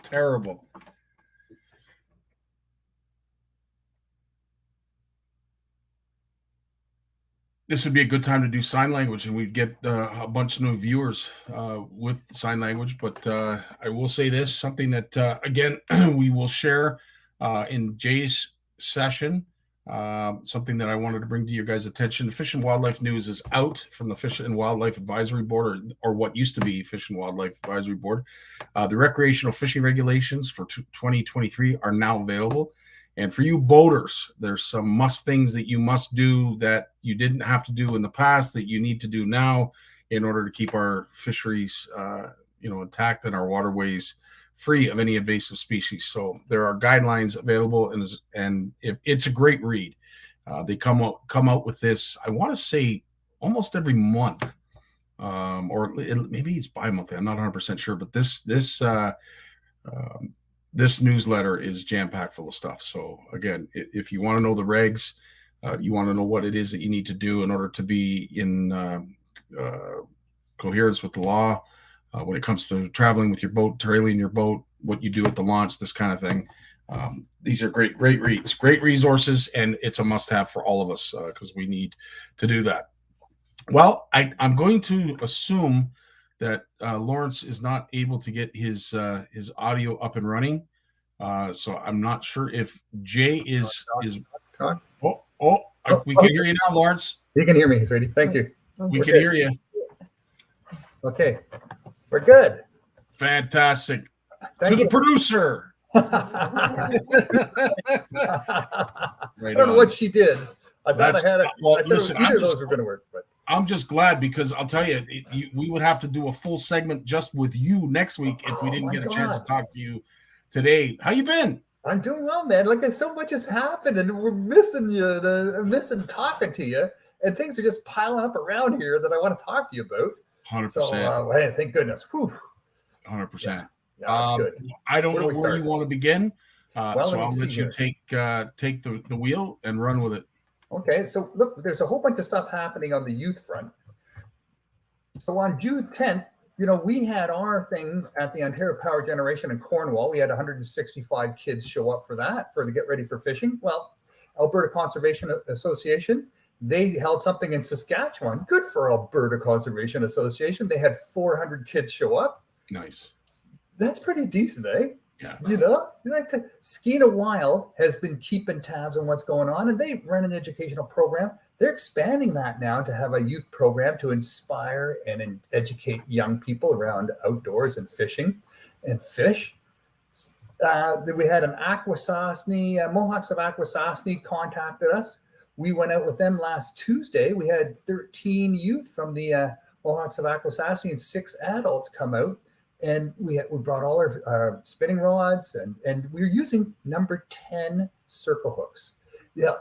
terrible. This would be a good time to do sign language, and we'd get a bunch of new viewers with sign language. But I will say this, something that, again, we will share in Jay's session, something that I wanted to bring to your guys' attention. The Fish and Wildlife News is out from the Fish and Wildlife Advisory Board, or what used to be Fish and Wildlife Advisory Board. The recreational fishing regulations for 2023 are now available. And for you boaters, there's some must things that you must do that you didn't have to do in the past that you need to do now in order to keep our fisheries, intact and our waterways free of any invasive species. So there are guidelines available, and it's a great read. They come out with this, I want to say, almost every month, or maybe it's bi-monthly. I'm not 100% sure, but this newsletter is jam-packed full of stuff. So again, if you want to know the regs, you want to know what it is that you need to do in order to be in coherence with the law when it comes to traveling with your boat, trailing your boat, what you do at the launch, this kind of thing. These are great reads, great resources, and it's a must-have for all of us because we need to do that. Well, I'm going to assume that Lawrence is not able to get his audio up and running. So I'm not sure if Jay is. We can hear you now, Lawrence. You can hear me, sweetie. Thank you. We can hear you. Okay, we're good. Fantastic. Thank to you. The producer. I don't know what she did. I thought I had it. Well, I thought listen, either of those were going to work, but I'm just glad because I'll tell you, we would have to do a full segment just with you next week if we didn't get a chance to talk to you today. How you been? I'm doing well, man. Like, so much has happened, and we're missing you, missing talking to you, and things are just piling up around here that I want to talk to you about. 100%. So, hey, thank goodness. Whew. 100%. Yeah, that's good. I don't know we where start? you want to begin, Well, so let me I'll see let you here. take the wheel and run with it. Okay, so look, there's a whole bunch of stuff happening on the youth front. So on June 10th, we had our thing at the Ontario Power Generation in Cornwall. We had 165 kids show up for that, for the Get Ready for Fishing. Well, Alberta Conservation Association, they held something in Saskatchewan. Good for Alberta Conservation Association. They had 400 kids show up. Nice. That's pretty decent, eh? Yeah. Skeena Wild has been keeping tabs on what's going on, and they run an educational program. They're expanding that now to have a youth program to inspire and educate young people around outdoors and fishing and fish. We had an Akwesasne, Mohawks of Akwesasne contacted us. We went out with them last Tuesday. We had 13 youth from the Mohawks of Akwesasne and 6 adults come out. And we brought all our spinning rods, and we were using number 10 circle hooks. Yeah,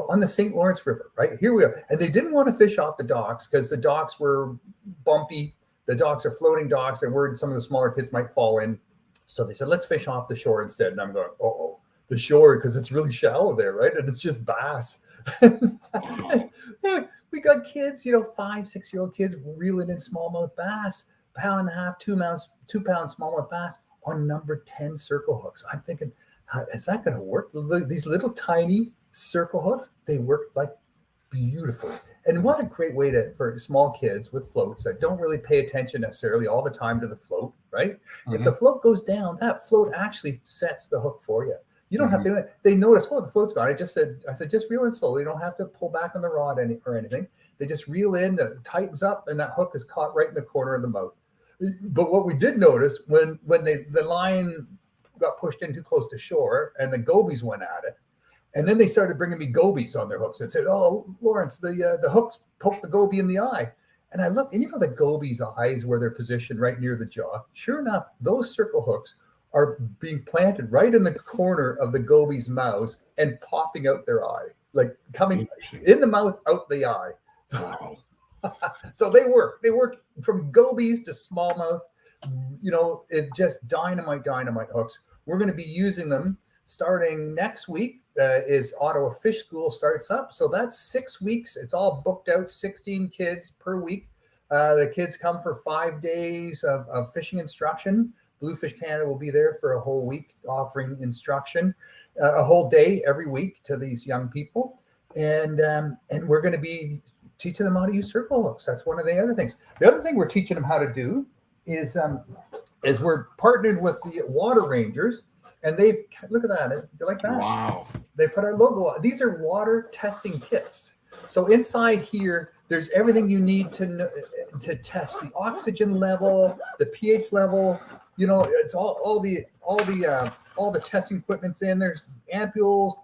on the St. Lawrence River, right? Here we are. And they didn't want to fish off the docks because the docks were bumpy. The docks are floating docks, and some of the smaller kids might fall in. So they said, let's fish off the shore instead. And I'm going, the shore, because it's really shallow there, right? And it's just bass. We got kids, 5-6-year-old kids reeling in smallmouth bass, 1.5 pounds, 2 pound smallmouth bass on number 10 circle hooks. I'm thinking, is that going to work? These little tiny circle hooks, they work like beautifully. And what a great way for small kids with floats that don't really pay attention necessarily all the time to the float, right? Mm-hmm. If the float goes down, that float actually sets the hook for you. You don't have to. They notice, the float's gone. I said, just reel in slowly. You don't have to pull back on the rod or anything. They just reel in, it tightens up, and that hook is caught right in the corner of the mouth. But what we did notice when the line got pushed in too close to shore and the gobies went at it, and then they started bringing me gobies on their hooks and said, "Oh, Lawrence, the hooks poked the goby in the eye." And I looked, and the goby's eyes where they're positioned right near the jaw. Sure enough, those circle hooks are being planted right in the corner of the goby's mouths and popping out their eye, like coming in the mouth, out the eye. So they work. They work from gobies to smallmouth. It just dynamite hooks. We're going to be using them starting next week. Is Ottawa Fish School starts up. So that's 6 weeks. It's all booked out, 16 kids per week. The kids come for 5 days of fishing instruction. Bluefish Canada will be there for a whole week offering instruction, a whole day every week to these young people. And we're going to be teaching them how to use circle hooks. That's one of the other things. The other thing we're teaching them how to do is we're partnered with the Water Rangers, and they look at that. Do you like that? Wow. They put our logo on. These are water testing kits. So inside here, there's everything you need to test the oxygen level, the pH level. It's all the testing equipment's in. There's ampules,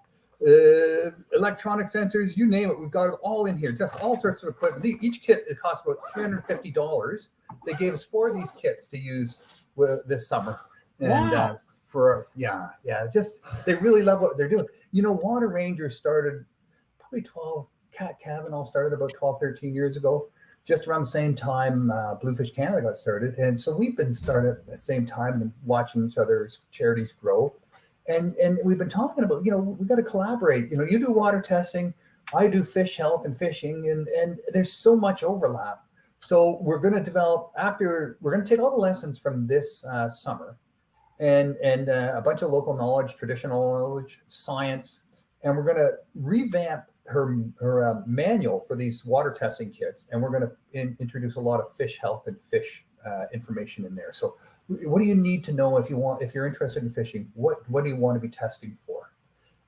electronic sensors, you name it. We've got it all in here. Just all sorts of equipment. Each kit, it costs about $350. They gave us 4 of these kits to use this summer. And wow. They really love what they're doing. Water Rangers started probably Kat Kavanaugh started about 12, 13 years ago, just around the same time Bluefish Canada got started. And so we've been started at the same time and watching each other's charities grow. And we've been talking about, we got to collaborate. You do water testing, I do fish health and fishing, and there's so much overlap. So we're going to we're going to take all the lessons from this summer and a bunch of local knowledge, traditional knowledge, science, and we're going to revamp her manual for these water testing kits, and we're going to introduce a lot of fish health and fish information in there. So what do you need to know if you're interested in fishing? What do you want to be testing for?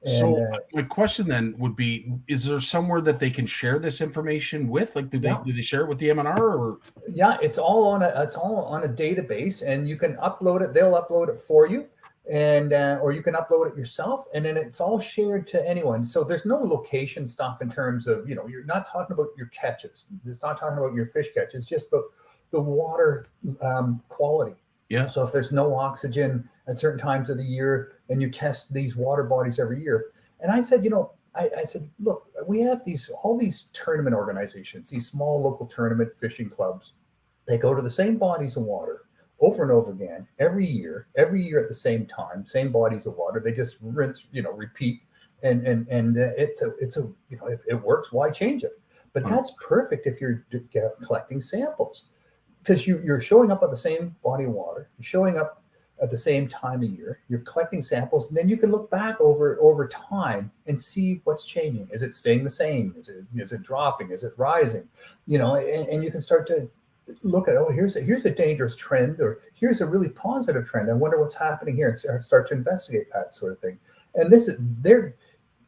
And, so my question then would be: is there somewhere that they can share this information with? Like, do they share it with the MNR? Or yeah, it's all on a database, and you can upload it. They'll upload it for you, and or you can upload it yourself, and then it's all shared to anyone. So there's no location stuff in terms of you're not talking about your catches. It's not talking about your fish catches. Just about the water quality. Yeah. So if there's no oxygen at certain times of the year, and you test these water bodies every year. And I said, I said, look, we have all these tournament organizations, these small local tournament fishing clubs. They go to the same bodies of water over and over again every year at the same time, same bodies of water. They just rinse, repeat, and it's a if it works, why change it? But that's perfect if you're collecting samples, because you're showing up at the same body of water, you're showing up at the same time of year, you're collecting samples, and then you can look back over time and see what's changing. Is it staying the same? Is it dropping? Is it rising? And you can start to look at, here's a dangerous trend, or here's a really positive trend. I wonder what's happening here, and start to investigate that sort of thing. And they're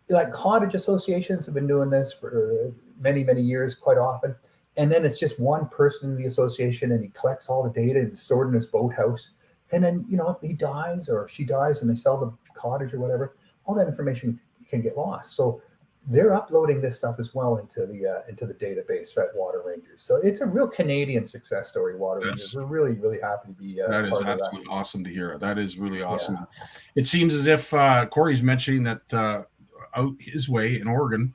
like cottage associations have been doing this for many, many years, quite often. And then it's just one person in the association, and he collects all the data and it's stored in his boathouse. And then, if he dies or she dies and they sell the cottage or whatever, all that information can get lost. So they're uploading this stuff as well into the database at Water Rangers. So it's a real Canadian success story, Water Rangers. We're really, really happy to be that is part absolutely of that. awesome to hear. That is really awesome. Yeah. It seems as if Corey's mentioning that out his way in Oregon,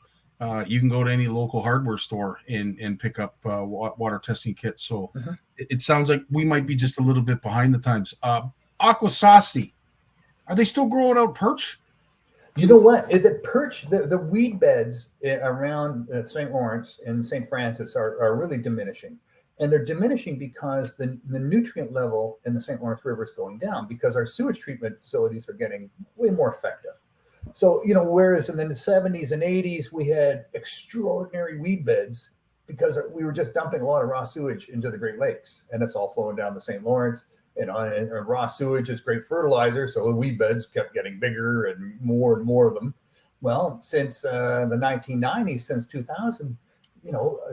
you can go to any local hardware store and pick up water testing kits. So it sounds like we might be just a little bit behind the times. Akwesasne, are they still growing out perch? You know what? The perch, the weed beds around St. Lawrence and St. Francis are really diminishing. And they're diminishing because the nutrient level in the St. Lawrence River is going down, because our sewage treatment facilities are getting way more effective. So, whereas in the 70s and 80s, we had extraordinary weed beds because we were just dumping a lot of raw sewage into the Great Lakes, and it's all flowing down the St. Lawrence. And raw sewage is great fertilizer, so the weed beds kept getting bigger and more of them. Well, since the 1990s, since 2000,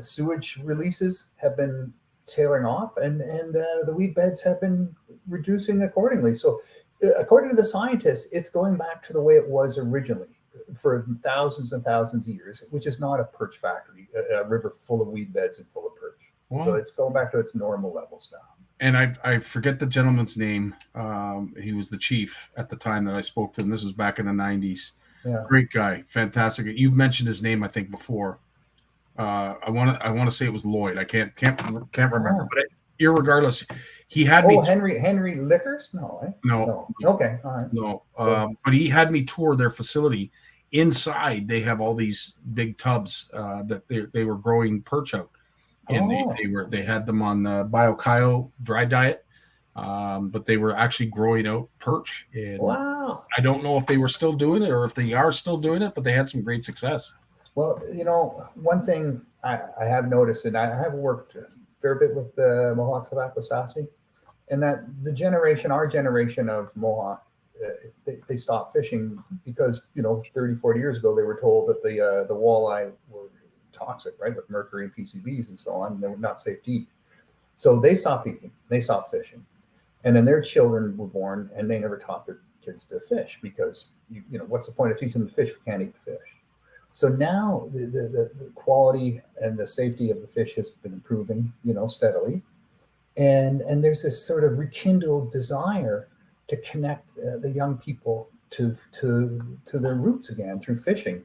sewage releases have been tailing off, and the weed beds have been reducing accordingly. So according to the scientists, it's going back to the way it was originally for thousands and thousands of years, which is not a perch factory, a river full of weed beds and full of perch. Wow. So it's going back to its normal levels now. And I forget the gentleman's name. He was the chief at the time that I spoke to him. This was back in the 90s. Yeah. Great guy. Fantastic. You've mentioned his name, I think, before. I want to say it was Lloyd. I can't remember. But irregardless, he had me. Henry Lickers? No. No. Okay. All right. No. But he had me tour their facility. Inside, they have all these big tubs that they were growing perch out. And they had them on the Bio-Kyo dry diet, but they were actually growing out perch. And wow! I don't know if they were still doing it or if they are still doing it, but they had some great success. Well, one thing I have noticed, and I have worked a fair bit with the Mohawks of Akwesasne, and that our generation of Mohawk, they stopped fishing because 30, 40 years ago they were told that the walleye were toxic, right, with mercury and PCBs and so on. They were not safe to eat. So they stopped eating, they stopped fishing. And then their children were born, and they never taught their kids to fish because, what's the point of teaching them to fish if we can't eat the fish? So now the quality and the safety of the fish has been improving, steadily. And there's this sort of rekindled desire to connect the young people to their roots again through fishing.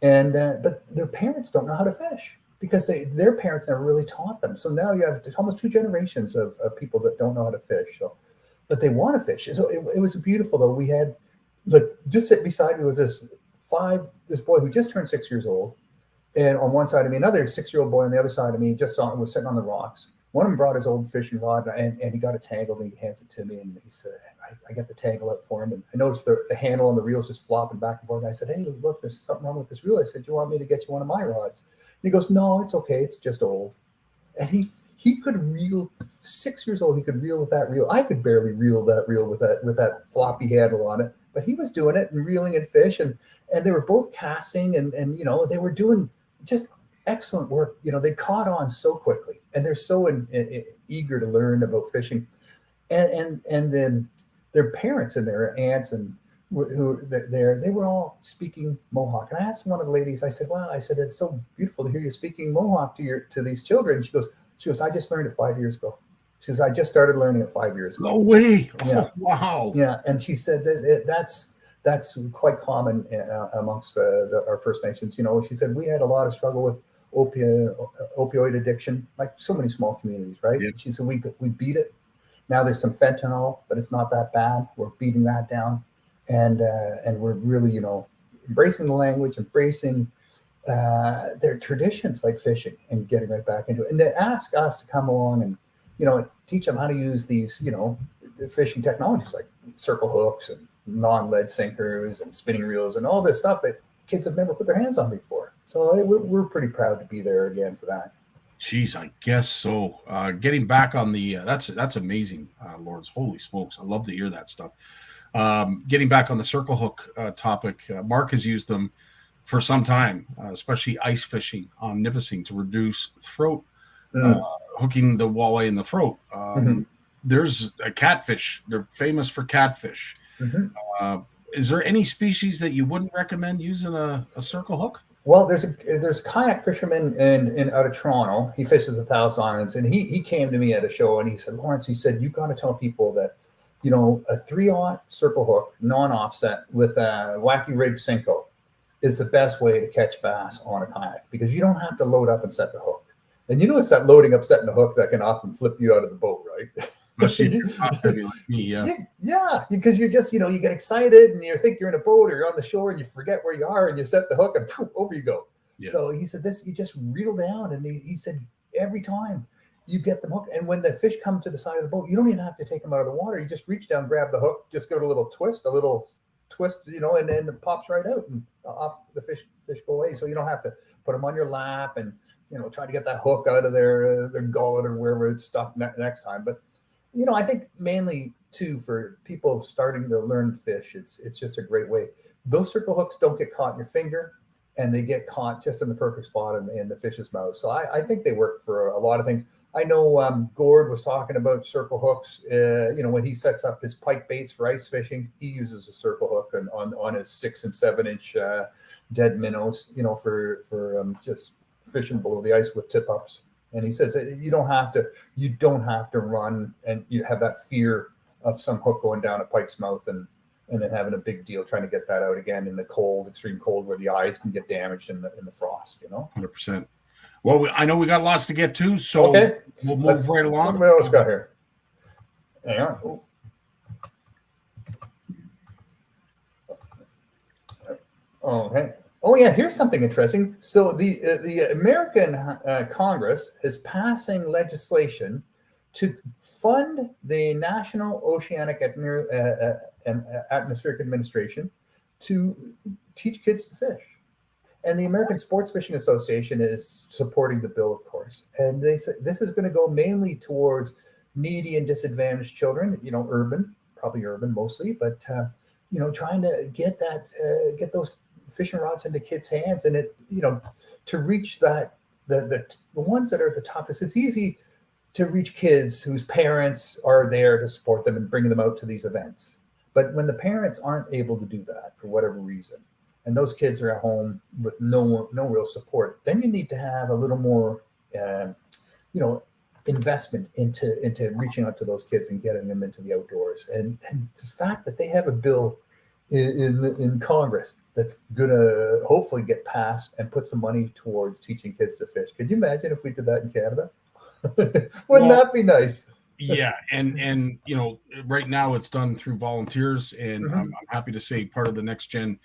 And but their parents don't know how to fish because their parents never really taught them. So now you have almost two generations of people that don't know how to fish. So, but they want to fish. So it was beautiful though. We had just sitting beside me was this boy who just turned 6 years old, and on one side of me, another 6-year-old boy on the other side of me was sitting on the rocks. One of them brought his old fishing rod, and he got a tangle, and he hands it to me, and he said, I got the tangle out for him, and I noticed the handle on the reel's just flopping back and forth. And I said, hey, look, there's something wrong with this reel. I said, do you want me to get you one of my rods? And he goes, no, it's okay, it's just old. And he could reel, 6 years old, he could reel with that reel. I could barely reel that reel with that floppy handle on it, but he was doing it and reeling in fish, and they were both casting, and they were doing just excellent work. They caught on so quickly, and they're so eager to learn about fishing, and then their parents and their aunts and they were all speaking Mohawk. And I asked one of the ladies, I said, wow, it's so beautiful to hear you speaking Mohawk to these children. She goes, I just learned it 5 years ago. She She says, I just started learning it 5 years ago. No way. Yeah. Oh, wow. Yeah, and she said that that's quite common amongst our First Nations. You know, she said we had a lot of struggle with opioid addiction, like so many small communities, right? Yeah. She said we beat it. Now there's some fentanyl, but it's not that bad. We're beating that down, and we're really, you know, embracing the language, embracing their traditions like fishing, and getting right back into it. And they ask us to come along and, you know, teach them how to use these, you know, fishing technologies like circle hooks and non-lead sinkers and spinning reels and all this stuff that kids have never put their hands on before. So we're pretty proud to be there again for that. Geez, I guess so. Getting back on the that's amazing, Lords. Holy smokes, I love to hear that stuff. Getting back on the circle hook topic, Mark has used them for some time, especially ice fishing on Nipissing to reduce throat, hooking the walleye in the throat. There's a catfish. They're famous for catfish. Is there any species that you wouldn't recommend using a circle hook? Well, there's a kayak fisherman in out of Toronto. He fishes 1,000 islands, and he came to me at a show and he said, Lawrence, he said, you got to tell people that, you know, a 3/0 circle hook, non-offset with a wacky rig Senko is the best way to catch bass on a kayak, because you don't have to load up and set the hook. And you know, it's that loading up, setting the hook that can often flip you out of the boat, right? Especially if you're not heavy like me, yeah, because you just, you know, you get excited and you think you're in a boat or you're on the shore and you forget where you are and you set the hook and poof, over you go. Yeah. So he said this, you just reel down, and he said every time you get them hooked, and when the fish come to the side of the boat, you don't even have to take them out of the water. You just reach down, grab the hook, just give it a little twist, you know, and then it pops right out and off the fish go away. So you don't have to put them on your lap and, you know, try to get that hook out of their gullet or wherever it's stuck next time. But, you know, I think mainly too, for people starting to learn fish, it's just a great way. Those circle hooks don't get caught in your finger, and they get caught just in the perfect spot in the fish's mouth. So I think they work for a lot of things. I know Gord was talking about circle hooks. You know, when he sets up his pike baits for ice fishing, he uses a circle hook on his 6 and 7 inch dead minnows, you know, for just fishing below the ice with tip ups. And he says that you don't have to run and you have that fear of some hook going down a pike's mouth and then having a big deal trying to get that out again in the cold, extreme cold, where the eyes can get damaged in the frost, you know. 100%. Well, I know we got lots to get to, so okay. We'll move right along. What else got here? Hang on. Okay. Oh yeah, here's something interesting. So the American Congress is passing legislation to fund the National Oceanic and Atmospheric Administration to teach kids to fish. And the American Sports Fishing Association is supporting the bill, of course. And they say this is going to go mainly towards needy and disadvantaged children, you know, probably urban mostly, but, you know, trying to get those fishing rods into kids' hands, and it, you know, to reach the ones that are the toughest. It's easy to reach kids whose parents are there to support them and bring them out to these events. But when the parents aren't able to do that for whatever reason, and those kids are at home with no real support, then you need to have a little more, you know, investment into reaching out to those kids and getting them into the outdoors. And the fact that they have a bill in Congress that's gonna hopefully get passed and put some money towards teaching kids to fish. Could you imagine if we did that in Canada? Wouldn't that be nice? Yeah, and you know, right now it's done through volunteers, and I'm happy to say part of the Next Gen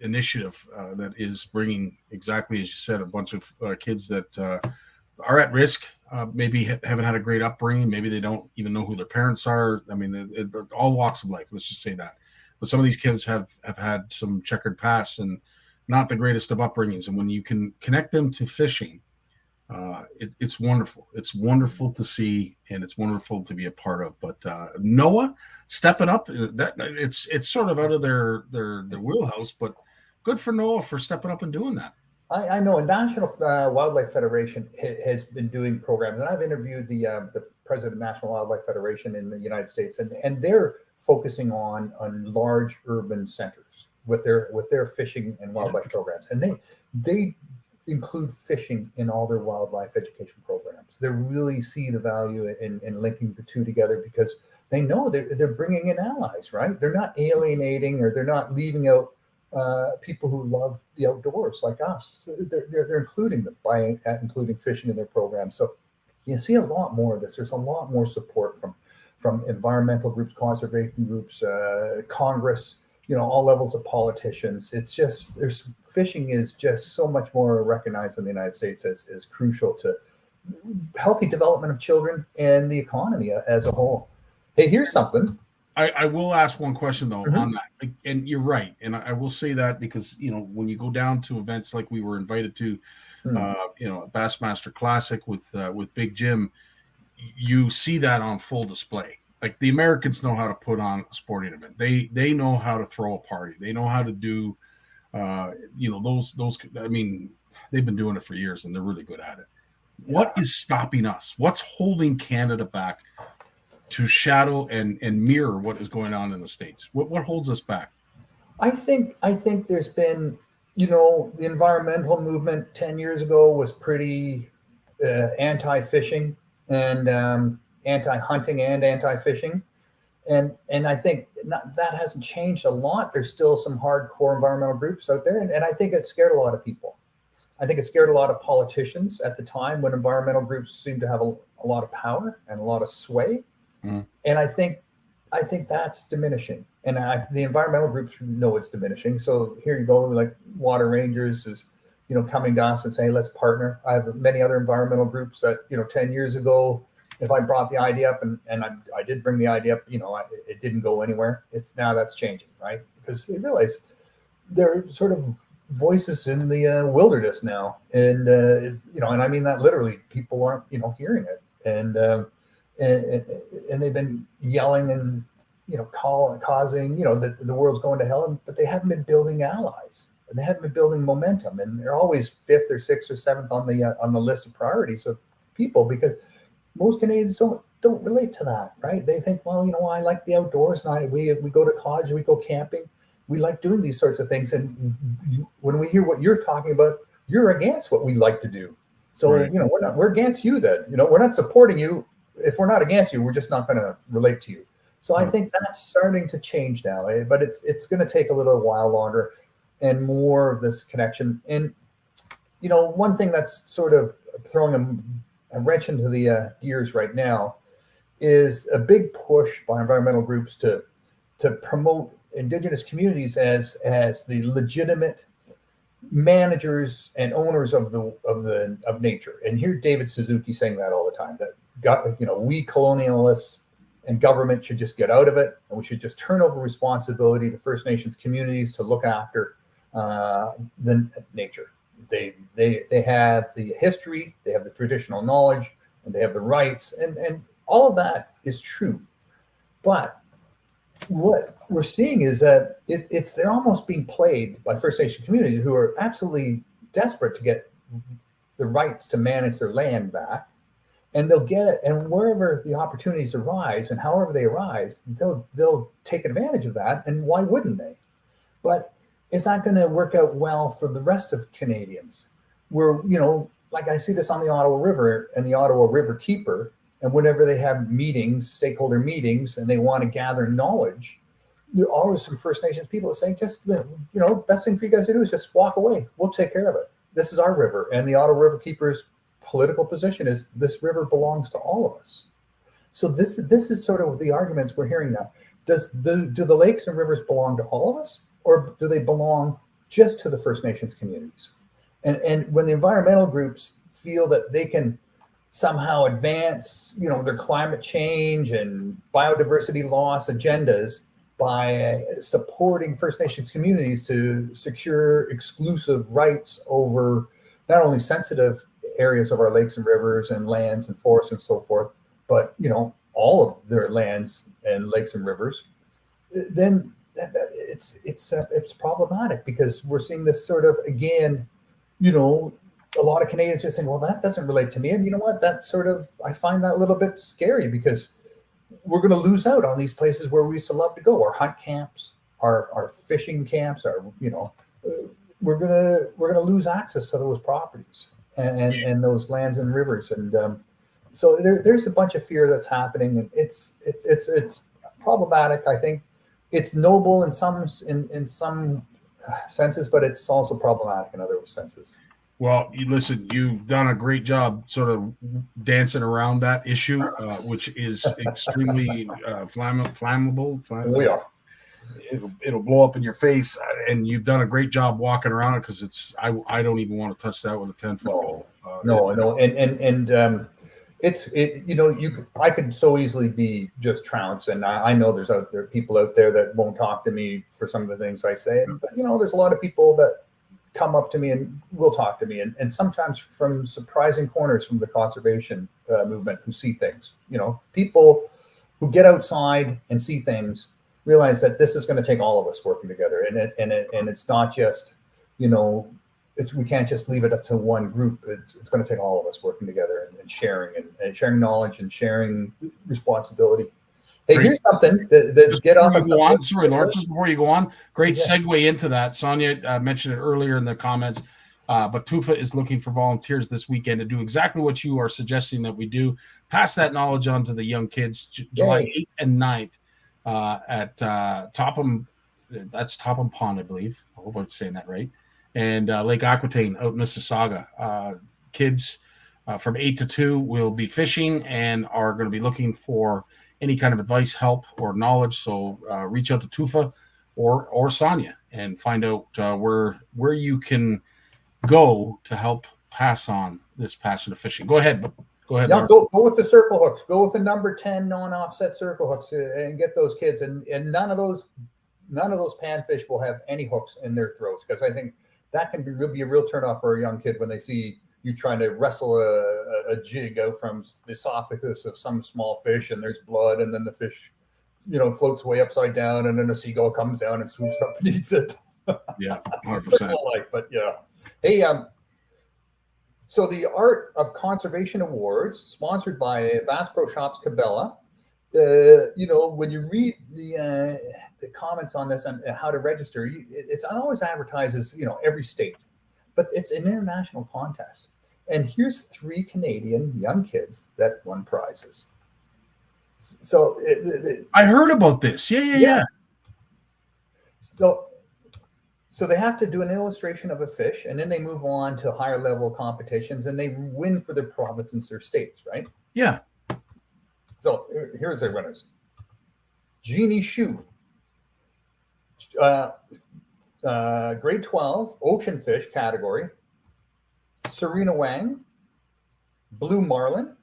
initiative that is bringing, exactly as you said, a bunch of kids that are at risk, maybe haven't had a great upbringing, maybe they don't even know who their parents are. I mean, all walks of life, let's just say that. But some of these kids have had some checkered pasts and not the greatest of upbringings. And when you can connect them to fishing, it's wonderful. It's wonderful to see, and it's wonderful to be a part of. But NOAA stepping up, it's sort of out of their wheelhouse, but good for NOAA for stepping up and doing that. I know a National Wildlife Federation has been doing programs, and I've interviewed the president of the National Wildlife Federation in the United States, and they're focusing on large urban centers with their fishing and wildlife programs, and they include fishing in all their wildlife education programs. They really see the value in linking the two together because they know they're bringing in allies, right? They're not alienating or they're not leaving out people who love the outdoors like us. They're including them by including fishing in their program. So you see a lot more of this. There's a lot more support from environmental groups, conservation groups, Congress, all levels of politicians. It's just fishing is just so much more recognized in the United States as crucial to healthy development of children and the economy as a whole. Hey, here's something. I will ask one question though on that, and you're right, and I will say that because when you go down to events like we were invited to, Bassmaster Classic with Big Jim, you see that on full display. Like the Americans know how to put on a sporting event. They know how to throw a party. They know how to do, those. I mean, they've been doing it for years and they're really good at it. Yeah. What is stopping us? What's holding Canada back to shadow and mirror what is going on in the States? What holds us back? I think there's been, the environmental movement 10 years ago was pretty anti-fishing and anti-hunting and anti-fishing. And I think that hasn't changed a lot. There's still some hardcore environmental groups out there. And I think it scared a lot of people. I think it scared a lot of politicians at the time when environmental groups seemed to have a lot of power and a lot of sway. And I think that's diminishing. And the environmental groups know it's diminishing. So here you go, like Water Rangers is, coming to us and saying, let's partner. I have many other environmental groups that, 10 years ago, if I brought the idea up and I did bring the idea up, it didn't go anywhere. Now that's changing, right? Because they realize they're sort of voices in the wilderness now. And, and I mean that literally, people aren't, hearing it. And they've been yelling and, causing, that the world's going to hell, but they haven't been building allies and they haven't been building momentum. And they're always 5th or 6th or 7th on the list of priorities of people because most Canadians don't relate to that, right? They think, well, I like the outdoors and we go to college, we go camping. We like doing these sorts of things. And when we hear what you're talking about, you're against what we like to do. So, right. We're against you then, we're not supporting you. If we're not against you, we're just not going to relate to you. So I think that's starting to change now, but it's going to take a little while longer and more of this connection. And, one thing that's sort of throwing a wrench into the gears right now is a big push by environmental groups to promote Indigenous communities as the legitimate managers and owners of nature. And hear David Suzuki saying that all the time, that we colonialists and government should just get out of it, and we should just turn over responsibility to First Nations communities to look after the nature. They have the history, they have the traditional knowledge, and they have the rights, and all of that is true. But what we're seeing is that they're almost being played by First Nation communities who are absolutely desperate to get the rights to manage their land back. And they'll get it, and wherever the opportunities arise, and however they arise, they'll take advantage of that. And why wouldn't they? But it's not going to work out well for the rest of Canadians. Where like I see this on the Ottawa River and the Ottawa River Keeper, and whenever they have meetings, stakeholder meetings, and they want to gather knowledge, there are always some First Nations people saying, just best thing for you guys to do is just walk away. We'll take care of it. This is our river, and the Ottawa River Keeper's political position is this river belongs to all of us. So this is sort of the arguments we're hearing now. Do the lakes and rivers belong to all of us, or do they belong just to the First Nations communities? And when the environmental groups feel that they can somehow advance, their climate change and biodiversity loss agendas by supporting First Nations communities to secure exclusive rights over not only sensitive areas of our lakes and rivers and lands and forests and so forth, but all of their lands and lakes and rivers, then it's problematic because we're seeing this sort of, again, a lot of Canadians just saying, well, that doesn't relate to me. And you know what, that sort of, I find that a little bit scary because we're going to lose out on these places where we used to love to go, our hunt camps, our fishing camps, our, we're gonna lose access to those properties and those lands and rivers, and so there's a bunch of fear that's happening, and it's problematic. I think it's noble in some senses, but it's also problematic in other senses. Well, listen, you've done a great job sort of dancing around that issue, which is extremely flammable. We are. It'll blow up in your face, and you've done a great job walking around it, because it's I don't even want to touch that with a 10-foot pole. No, and I could so easily be just trounced, and I know there's people out there that won't talk to me for some of the things I say, but there's a lot of people that come up to me and will talk to me, and sometimes from surprising corners from the conservation movement who see things. People who get outside and see things realize that this is going to take all of us working together, and it's not just we can't just leave it up to one group. It's going to take all of us working together and sharing and sharing knowledge and sharing responsibility. Hey, Great. Here's something that get off. Sorry, Lawrence, just before you go on, great segue into that. Sonia mentioned it earlier in the comments, but TUFA is looking for volunteers this weekend to do exactly what you are suggesting that we do. Pass that knowledge on to the young kids. July 8th and 9th at Topham. That's Topham Pond, I believe. I hope I'm saying that right. And Lake Aquitaine out in Mississauga. Kids from 8 to 2 will be fishing and are going to be looking for any kind of advice, help, or knowledge. So reach out to TUFA or Sonia and find out where you can go to help pass on this passion of fishing. Go ahead. Go ahead. Yeah, go with the circle hooks. Go with the number 10 non-offset circle hooks and get those kids. And none of those panfish will have any hooks in their throats, because I think that can be a real turnoff for a young kid when they see you trying to wrestle a jig out from the esophagus of some small fish, and there's blood, and then the fish, floats way upside down, and then a seagull comes down and swoops up and eats it. Yeah, 100%. But yeah. Hey, so the Art of Conservation Awards, sponsored by Bass Pro Shops Cabela. When you read the comments on this and how to register, it's always advertises, every state, but it's an international contest. And here's 3 Canadian young kids that won prizes. So I heard about this. Yeah. So they have to do an illustration of a fish, and then they move on to higher level competitions, and they win for their provinces or states, right? Yeah. So here's their winners. Jeannie Shu, grade 12, ocean fish category. Serena Wang, blue marlin.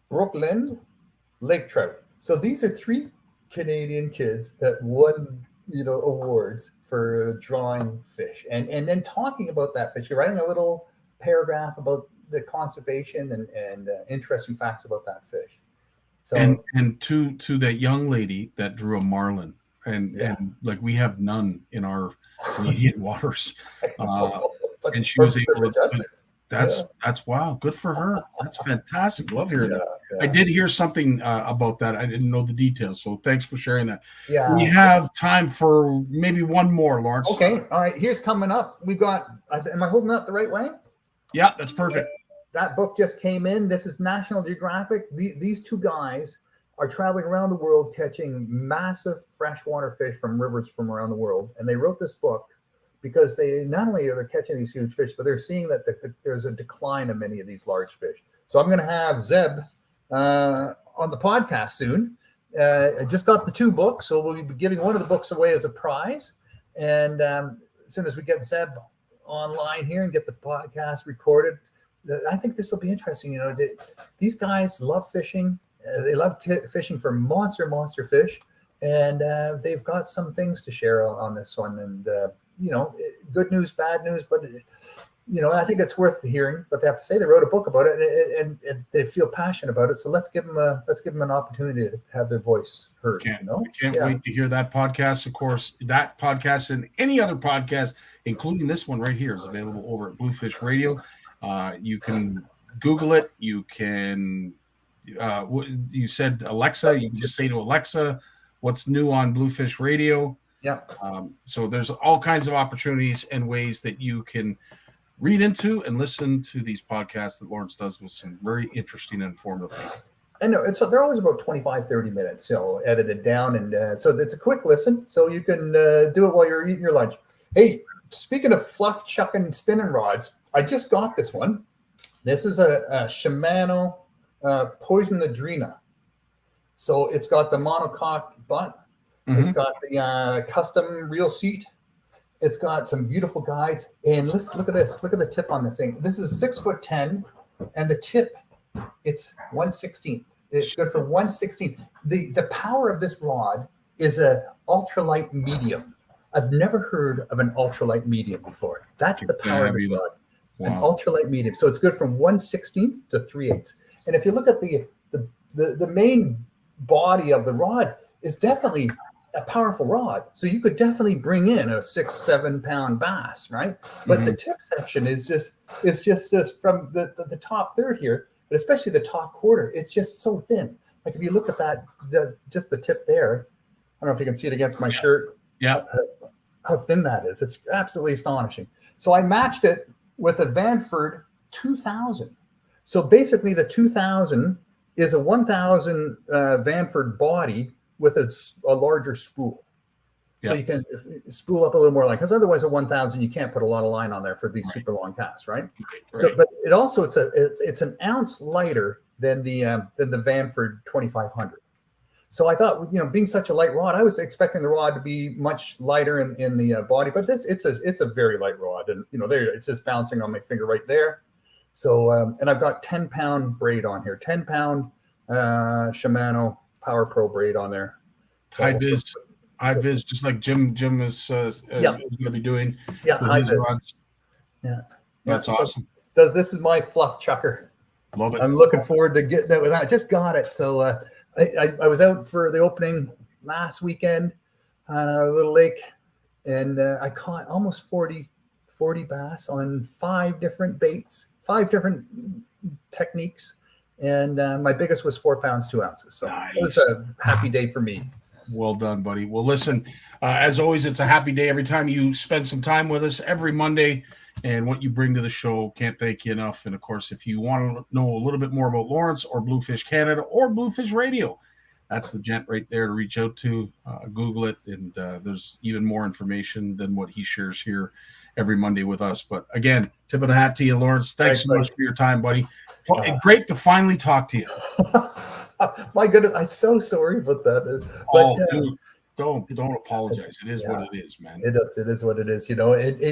Brooke Lind, lake trout. So these are 3 Canadian kids that won, awards for drawing fish, and then talking about that fish. You're writing a little paragraph about the conservation and interesting facts about that fish. So and to that young lady that drew a marlin, and like we have none in our Canadian waters, and she was able to. That's wow, good for her. That's fantastic. Love hearing that. Yeah. I did hear something about that. I didn't know the details, so thanks for sharing that. Yeah, we have time for maybe one more, Lawrence. Okay, all right. Here's coming up. We've got. Am I holding up the right way? Yeah, that's perfect. That book just came in. This is National Geographic. These 2 guys are traveling around the world catching massive freshwater fish from rivers from around the world, and they wrote this book because they not only are catching these huge fish, but they're seeing that there's a decline of many of these large fish. So I'm going to have Zeb on the podcast soon. I just got the 2 books, so we'll be giving one of the books away as a prize. And as soon as we get Zeb online here and get the podcast recorded, I think this will be interesting. These guys love fishing. They love fishing for monster fish, and they've got some things to share on this one. And good news, bad news, but I think it's worth hearing. But they have to say they wrote a book about it, and they feel passionate about it. So let's give them an opportunity to have their voice heard. I can't wait to hear that podcast. Of course, that podcast and any other podcast, including this one right here, is available over at Bluefish Radio. You can Google it. You can. You said Alexa. You can just say to Alexa, "What's new on Bluefish Radio?" Yeah. So there's all kinds of opportunities and ways that you can read into and listen to these podcasts that Lawrence does with some very interesting and informative people. I know they're always about 25, 30 minutes, edited down. And so it's a quick listen. So you can do it while you're eating your lunch. Hey, speaking of fluff chucking spinning rods, I just got this one. This is a Shimano Poison Adrena. So it's got the monocoque butt. Mm-hmm. It's got the custom reel seat. It's got some beautiful guides. And look at this. Look at the tip on this thing. This is 6'10", and the tip, it's 1/16. It's good for 1/16. The power of this rod is a ultralight medium. I've never heard of an ultralight medium before. That's the power of this rod. Wow. An ultralight medium. So it's good from 1/16 to 3/8. And if you look at the main body of the rod, is definitely a powerful rod. So you could definitely bring in a 6-7 pound bass, right? But the tip section is just from the top third here, but especially the top quarter, it's just so thin. Like if you look at that, just the tip there, I don't know if you can see it against my shirt. Yeah. How thin that is. It's absolutely astonishing. So I matched it with a Vanford 2000. So basically the 2000 is a 1000 Vanford body with a larger spool. So you can spool up a little more line, because otherwise a 1000 you can't put a lot of line on there for these super long casts, right? So, but it also it's an ounce lighter than the Vanford 2500. So I thought, being such a light rod, I was expecting the rod to be much lighter in the body, but it's a very light rod, and there it's just bouncing on my finger right there. So and I've got 10-pound braid on here, 10-pound Shimano Power Pro braid on there. High vis, just like Jim is going to be doing. Yeah, high vis. Rods. Yeah, that's awesome. So this is my fluff chucker. Love it. I'm looking forward to getting it. I just got it. So I was out for the opening last weekend on a little lake, and I caught almost 40 bass on 5 different baits, 5 different techniques. And my biggest was 4 pounds, 2 ounces. So It was a happy day for me. Well done, buddy. Well, listen, as always, it's a happy day every time you spend some time with us every Monday, and what you bring to the show. Can't thank you enough. And of course, if you want to know a little bit more about Lawrence or Bluefish Canada or Bluefish Radio, that's the gent right there to reach out to. Google it, and there's even more information than what he shares here every Monday with us. But again, tip of the hat to you, Lawrence. Thanks so much for your time, buddy. Great to finally talk to you. My goodness, I'm so sorry about that. But dude, don't apologize. It is what it is, man. It is what it is.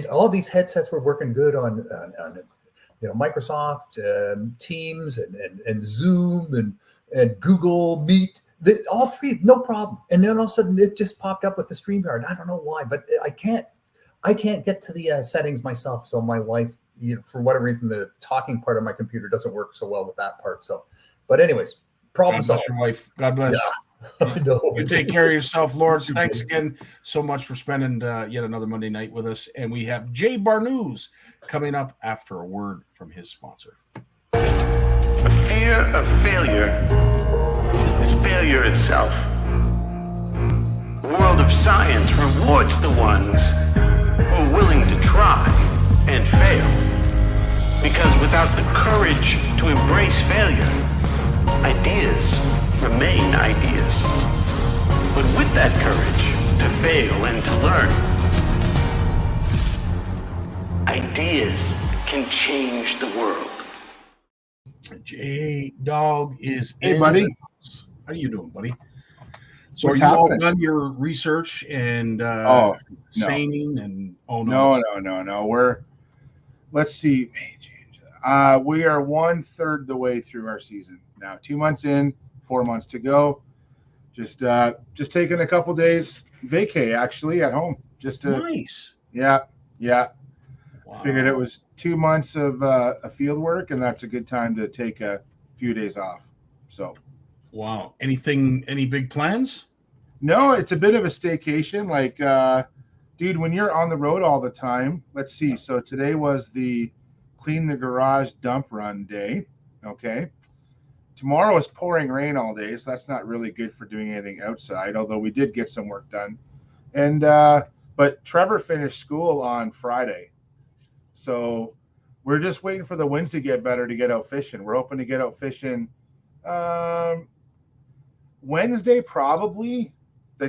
All these headsets were working good on Microsoft Teams and Zoom and Google Meet. All 3, no problem. And then all of a sudden, it just popped up with the StreamYard. I don't know why, but I can't get to the settings myself. So my wife, for whatever reason, the talking part of my computer doesn't work so well with that part. So, but anyways, problem solved. God bless your wife. God bless. Yeah, I know. You take care of yourself, Lawrence. Thanks again so much for spending yet another Monday night with us. And we have Jay BARNUCZ coming up after a word from his sponsor. The fear of failure is failure itself. The world of science rewards the ones who are willing to try and fail. Because without the courage to embrace failure, ideas remain ideas. But with that courage to fail and to learn, ideas can change the world. J-Dog is Hey, buddy. How you doing, buddy? So What's are you all happening? done your research and no. seining and no. Let's see. We are 1/3 the way through our season now. 2 months in, 4 months to go. Just taking a couple days vacay actually at home. Nice. Yeah. Wow. Figured it was 2 months of a field work, and that's a good time to take a few days off. So. Wow. Any big plans? No, it's a bit of a staycation. Like, dude, when you're on the road all the time, let's see. So today was the clean the garage dump run day. Okay. Tomorrow is pouring rain all day, so that's not really good for doing anything outside, although we did get some work done. And but Trevor finished school on Friday, so we're just waiting for the winds to get better to get out fishing. We're hoping to get out fishing Wednesday probably.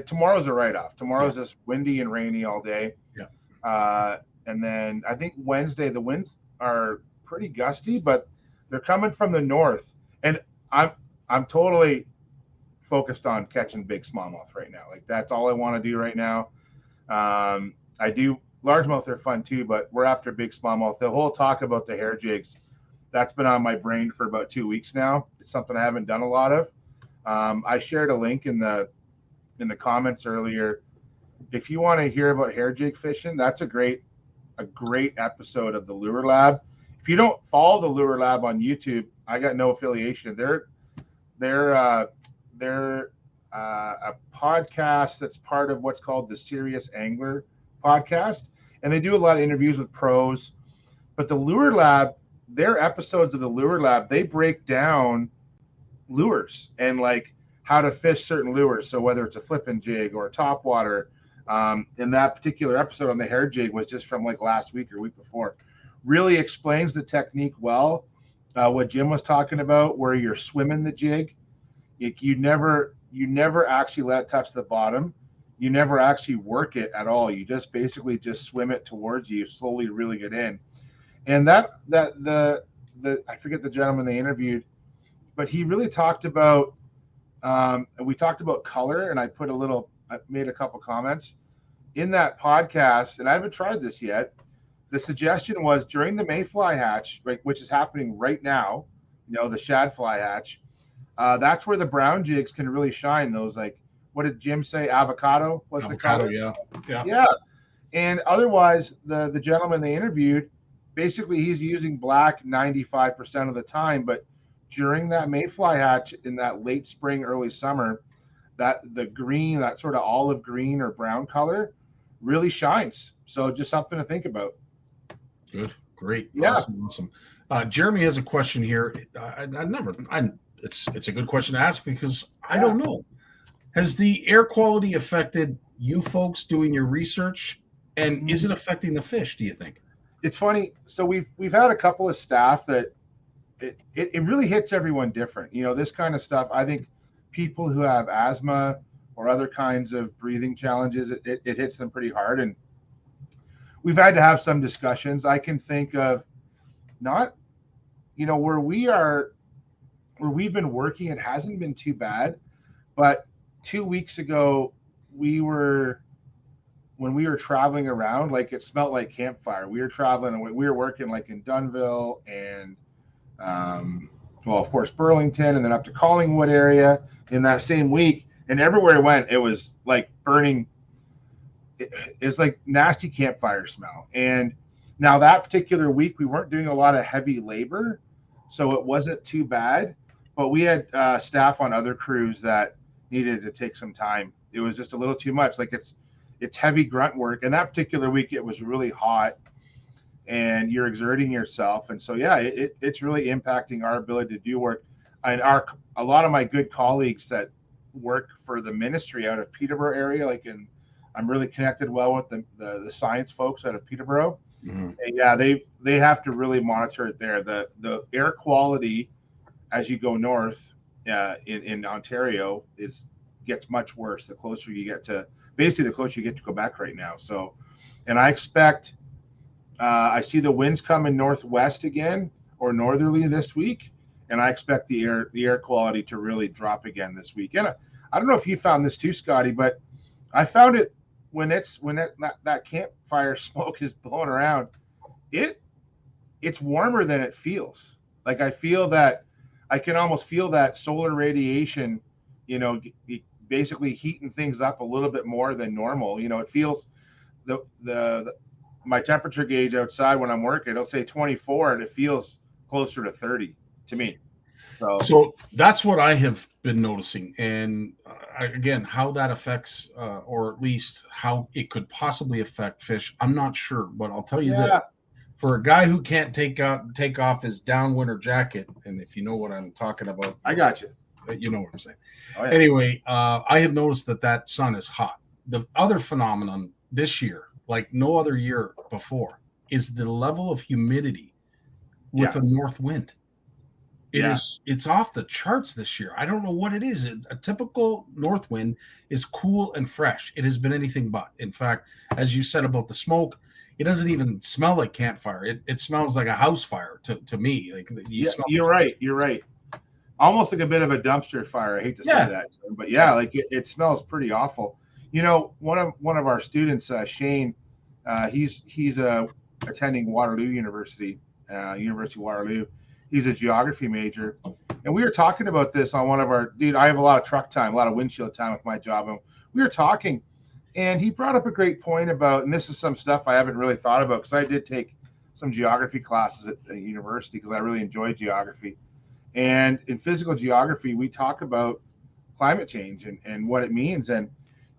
Tomorrow's a write-off. Tomorrow's just windy and rainy all day. Yeah. And then I think Wednesday the winds are pretty gusty, but they're coming from the north. And I'm totally focused on catching big smallmouth right now. Like that's all I want to do right now. I do largemouth are fun too, but we're after big smallmouth. The whole talk about the hair jigs, that's been on my brain for about 2 weeks now. It's something I haven't done a lot of. I shared a link in the comments earlier. If you want to hear about hair jig fishing, that's a great episode of the Lure Lab. If you don't follow the Lure Lab on YouTube, I got no affiliation. They're a podcast that's part of what's called the Serious Angler podcast, and they do a lot of interviews with pros. But the Lure Lab, their episodes of the Lure Lab, they break down lures and like how to fish certain lures. So whether it's a flipping jig or a topwater, in that particular episode on the hair jig was just from like last week or week before, really explains the technique well. What Jim was talking about, where you're swimming the jig, you never actually let it touch the bottom. You never actually work it at all. You just basically just swim it towards you, slowly reeling it in. And the I forget the gentleman they interviewed, but he really talked about, and we talked about color, and I made a couple comments in that podcast, and I haven't tried this yet. The suggestion was during the mayfly hatch, right, which is happening right now, the shadfly hatch, that's where the brown jigs can really shine. Those, like, what did Jim say? Avocado was the color? Yeah. And otherwise, the gentleman they interviewed, basically he's using black 95% of the time, but during that mayfly hatch in that late spring, early summer, that the green, that sort of olive green or brown color really shines. So just something to think about. Good. Great. Yeah. Awesome. Jeremy has a question here. It's a good question to ask because I don't know. Has the air quality affected you folks doing your research, and is it affecting the fish, do you think? It's funny. So we've had a couple of staff that it really hits everyone different. This kind of stuff, I think people who have asthma or other kinds of breathing challenges, it hits them pretty hard. And we've had to have some discussions. I can think of not, where we've been working, it hasn't been too bad. But 2 weeks ago, when we were traveling around, like it smelled like campfire. We were traveling and we were working like in Dunnville and, of course, Burlington, and then up to Collingwood area in that same week. And everywhere I went, it was like burning. It's like nasty campfire smell. And now that particular week, we weren't doing a lot of heavy labor, so it wasn't too bad. But we had staff on other crews that needed to take some time. It was just a little too much. Like it's heavy grunt work. And that particular week, it was really hot, and you're exerting yourself. And so, yeah, it's really impacting our ability to do work. And a lot of my good colleagues that work for the ministry out of Peterborough area, I'm really connected well with the science folks out of Peterborough. Mm-hmm. And yeah, they have to really monitor it there. The air quality as you go north in Ontario gets much worse the closer you get to Quebec right now. So, and I expect I see the winds coming northwest again or northerly this week, and I expect the air quality to really drop again this week. And I don't know if you found this too, Scotty, but I found it when that campfire smoke is blowing around. It's warmer than it feels. Like I feel that I can almost feel that solar radiation, basically heating things up a little bit more than normal. It feels my temperature gauge outside when I'm working, it'll say 24 and it feels closer to 30 to me. So that's what I have been noticing. And again, how that affects, or at least how it could possibly affect fish, I'm not sure. But I'll tell you this. For a guy who can't take off his down winter jacket, and if you know what I'm talking about, I got you. You know what I'm saying. Oh, yeah. Anyway, I have noticed that sun is hot. the other phenomenon this year, like no other year before, is the level of humidity with a north wind. It's off the charts this year. I don't know what it is. A typical north wind is cool and fresh. It has been anything but. In fact, as you said about the smoke, it doesn't even smell like campfire. It smells like a house fire to me. Like you're right. Almost like a bit of a dumpster fire. I hate to say that, but like it smells pretty awful. You know, one of our students, Shane, he's attending Waterloo University, University of Waterloo. He's a geography major, and we were talking about this on one of our. Dude, I have a lot of truck time, a lot of windshield time with my job, and we were talking, and he brought up a great point about, and this is some stuff I haven't really thought about because I did take some geography classes at the university because I really enjoy geography, and in physical geography we talk about climate change and what it means, and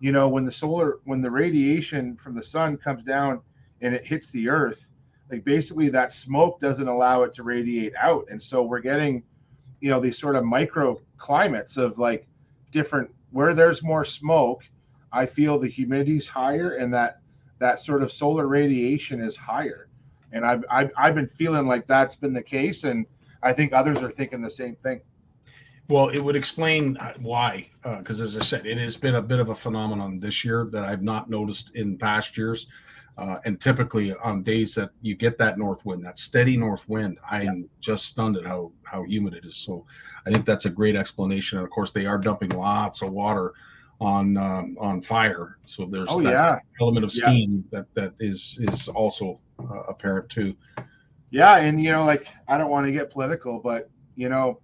you know when the radiation from the sun comes down and it hits the earth. Like basically that smoke doesn't allow it to radiate out. And so we're getting, you know, these sort of microclimates of like different, where there's more smoke, I feel the humidity's higher and that sort of solar radiation is higher. And I've been feeling like that's been the case. And I think others are thinking the same thing. Well, it would explain why, because as I said, it has been a bit of a phenomenon this year that I've not noticed in past years. And typically on days that you get that north wind, that steady north wind, I'm just stunned at how humid it is. So I think that's a great explanation. And of course, they are dumping lots of water on fire. So there's element of steam that is also apparent too. Yeah, and you know, like I don't want to get political, but you know,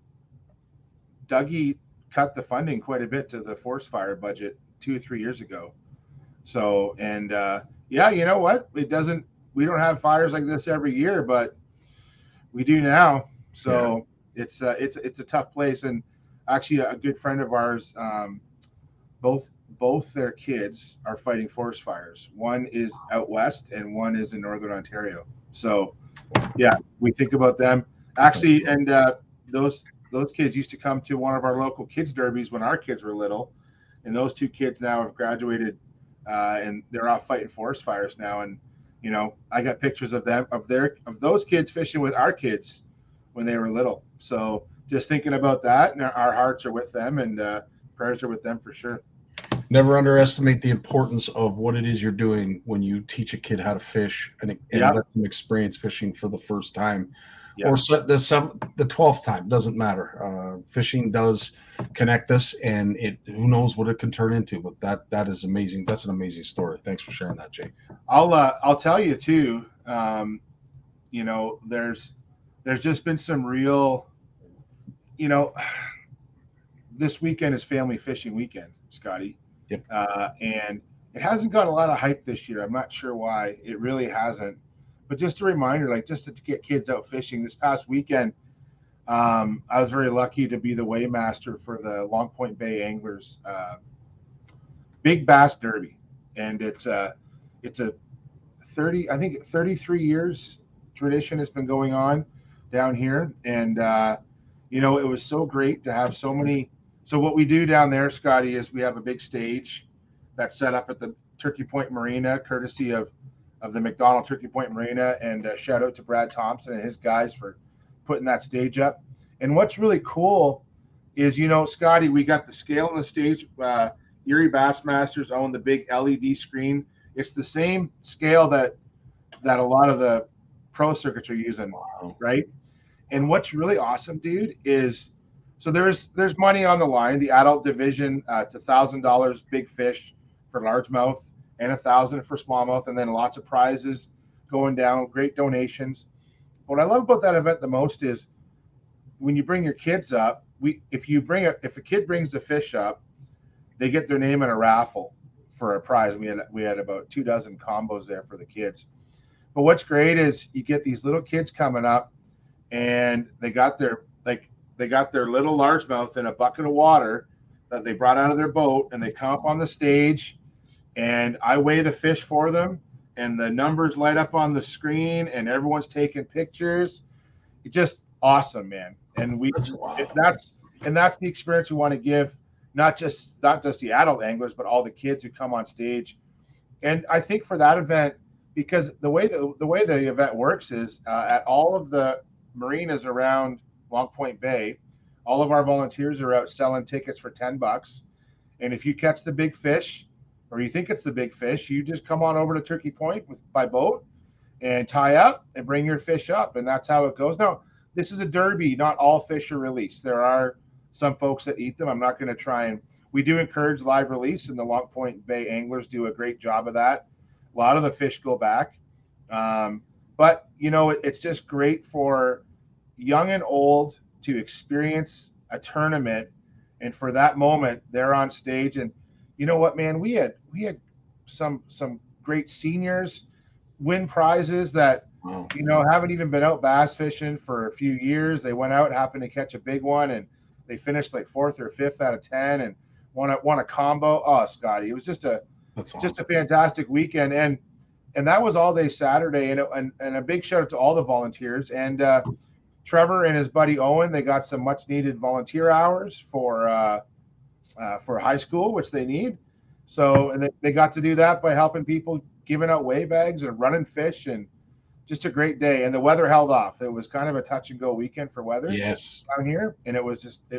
Dougie cut the funding quite a bit to the forest fire budget 2 or 3 years ago. So and yeah, you know what? We don't have fires like this every year, but we do now. So it's a tough place. And actually a good friend of ours, both their kids are fighting forest fires. One is out west and one is in Northern Ontario. So yeah, we think about them actually. And those kids used to come to one of our local kids derbies when our kids were little. And those 2 kids now have graduated and they're off fighting forest fires now. And, you know, I got pictures of them, of those kids fishing with our kids when they were little. So just thinking about that, and our hearts are with them and prayers are with them for sure. Never underestimate the importance of what it is you're doing when you teach a kid how to fish and let them experience fishing for the first time. Or the 12th time, doesn't matter. Fishing does connect us, and who knows what it can turn into. But that is amazing. That's an amazing story. Thanks for sharing that, Jay. I'll tell you too. You know, there's just been some real. You know, this weekend is family fishing weekend, Scotty. Yep. And it hasn't got a lot of hype this year. I'm not sure why. It really hasn't. But just a reminder, like just to get kids out fishing this past weekend, I was very lucky to be the weighmaster for the Long Point Bay Anglers Big Bass Derby. And it's a 33 years tradition has been going on down here. And, you know, it was so great to have so many. So what we do down there, Scotty, is we have a big stage that's set up at the Turkey Point Marina, courtesy of the McDonald Turkey Point Marina, and shout out to Brad Thompson and his guys for putting that stage up. And what's really cool is, you know, Scotty, we got the scale on the stage. Erie Bassmasters own the big LED screen. It's the same scale that a lot of the pro circuits are using, right? And what's really awesome, dude, is so there's money on the line. The adult division, it's $1,000 big fish for largemouth, and $1,000 for smallmouth, and then lots of prizes going down, great donations. What I love about that event the most is when you bring your kids up, if a kid brings the fish up, they get their name in a raffle for a prize. We had about 2 dozen combos there for the kids. But what's great is you get these little kids coming up, and they got their little largemouth in a bucket of water that they brought out of their boat, and they come up on the stage. And I weigh the fish for them, and the numbers light up on the screen, and everyone's taking pictures. It's just awesome, man. And that's the experience we want to give not just the adult anglers, but all the kids who come on stage. And I think for that event, because the way the event works is at all of the marinas around Long Point Bay, all of our volunteers are out selling tickets for $10. And if you catch the big fish, or you think it's the big fish, you just come on over to Turkey Point by boat and tie up and bring your fish up. And that's how it goes. Now, this is a derby. Not all fish are released. There are some folks that eat them. I'm not going to try and, we do encourage live release, and the Long Point Bay anglers do a great job of that. A lot of the fish go back. But, you know, it's just great for young and old to experience a tournament. And for that moment, they're on stage. And you know what, man, we had some great seniors win prizes that, you know, haven't even been out bass fishing for a few years. They went out, happened to catch a big one, and they finished like 4th or 5th out of 10 and won a combo. Oh, Scotty, it was just a fantastic weekend. And that was all day Saturday. And a big shout out to all the volunteers. And Trevor and his buddy Owen, they got some much needed volunteer hours for high school, which they need. So, and they got to do that by helping people, giving out weigh bags and running fish, and just a great day. And the weather held off. It was kind of a touch and go weekend for weather down here. And it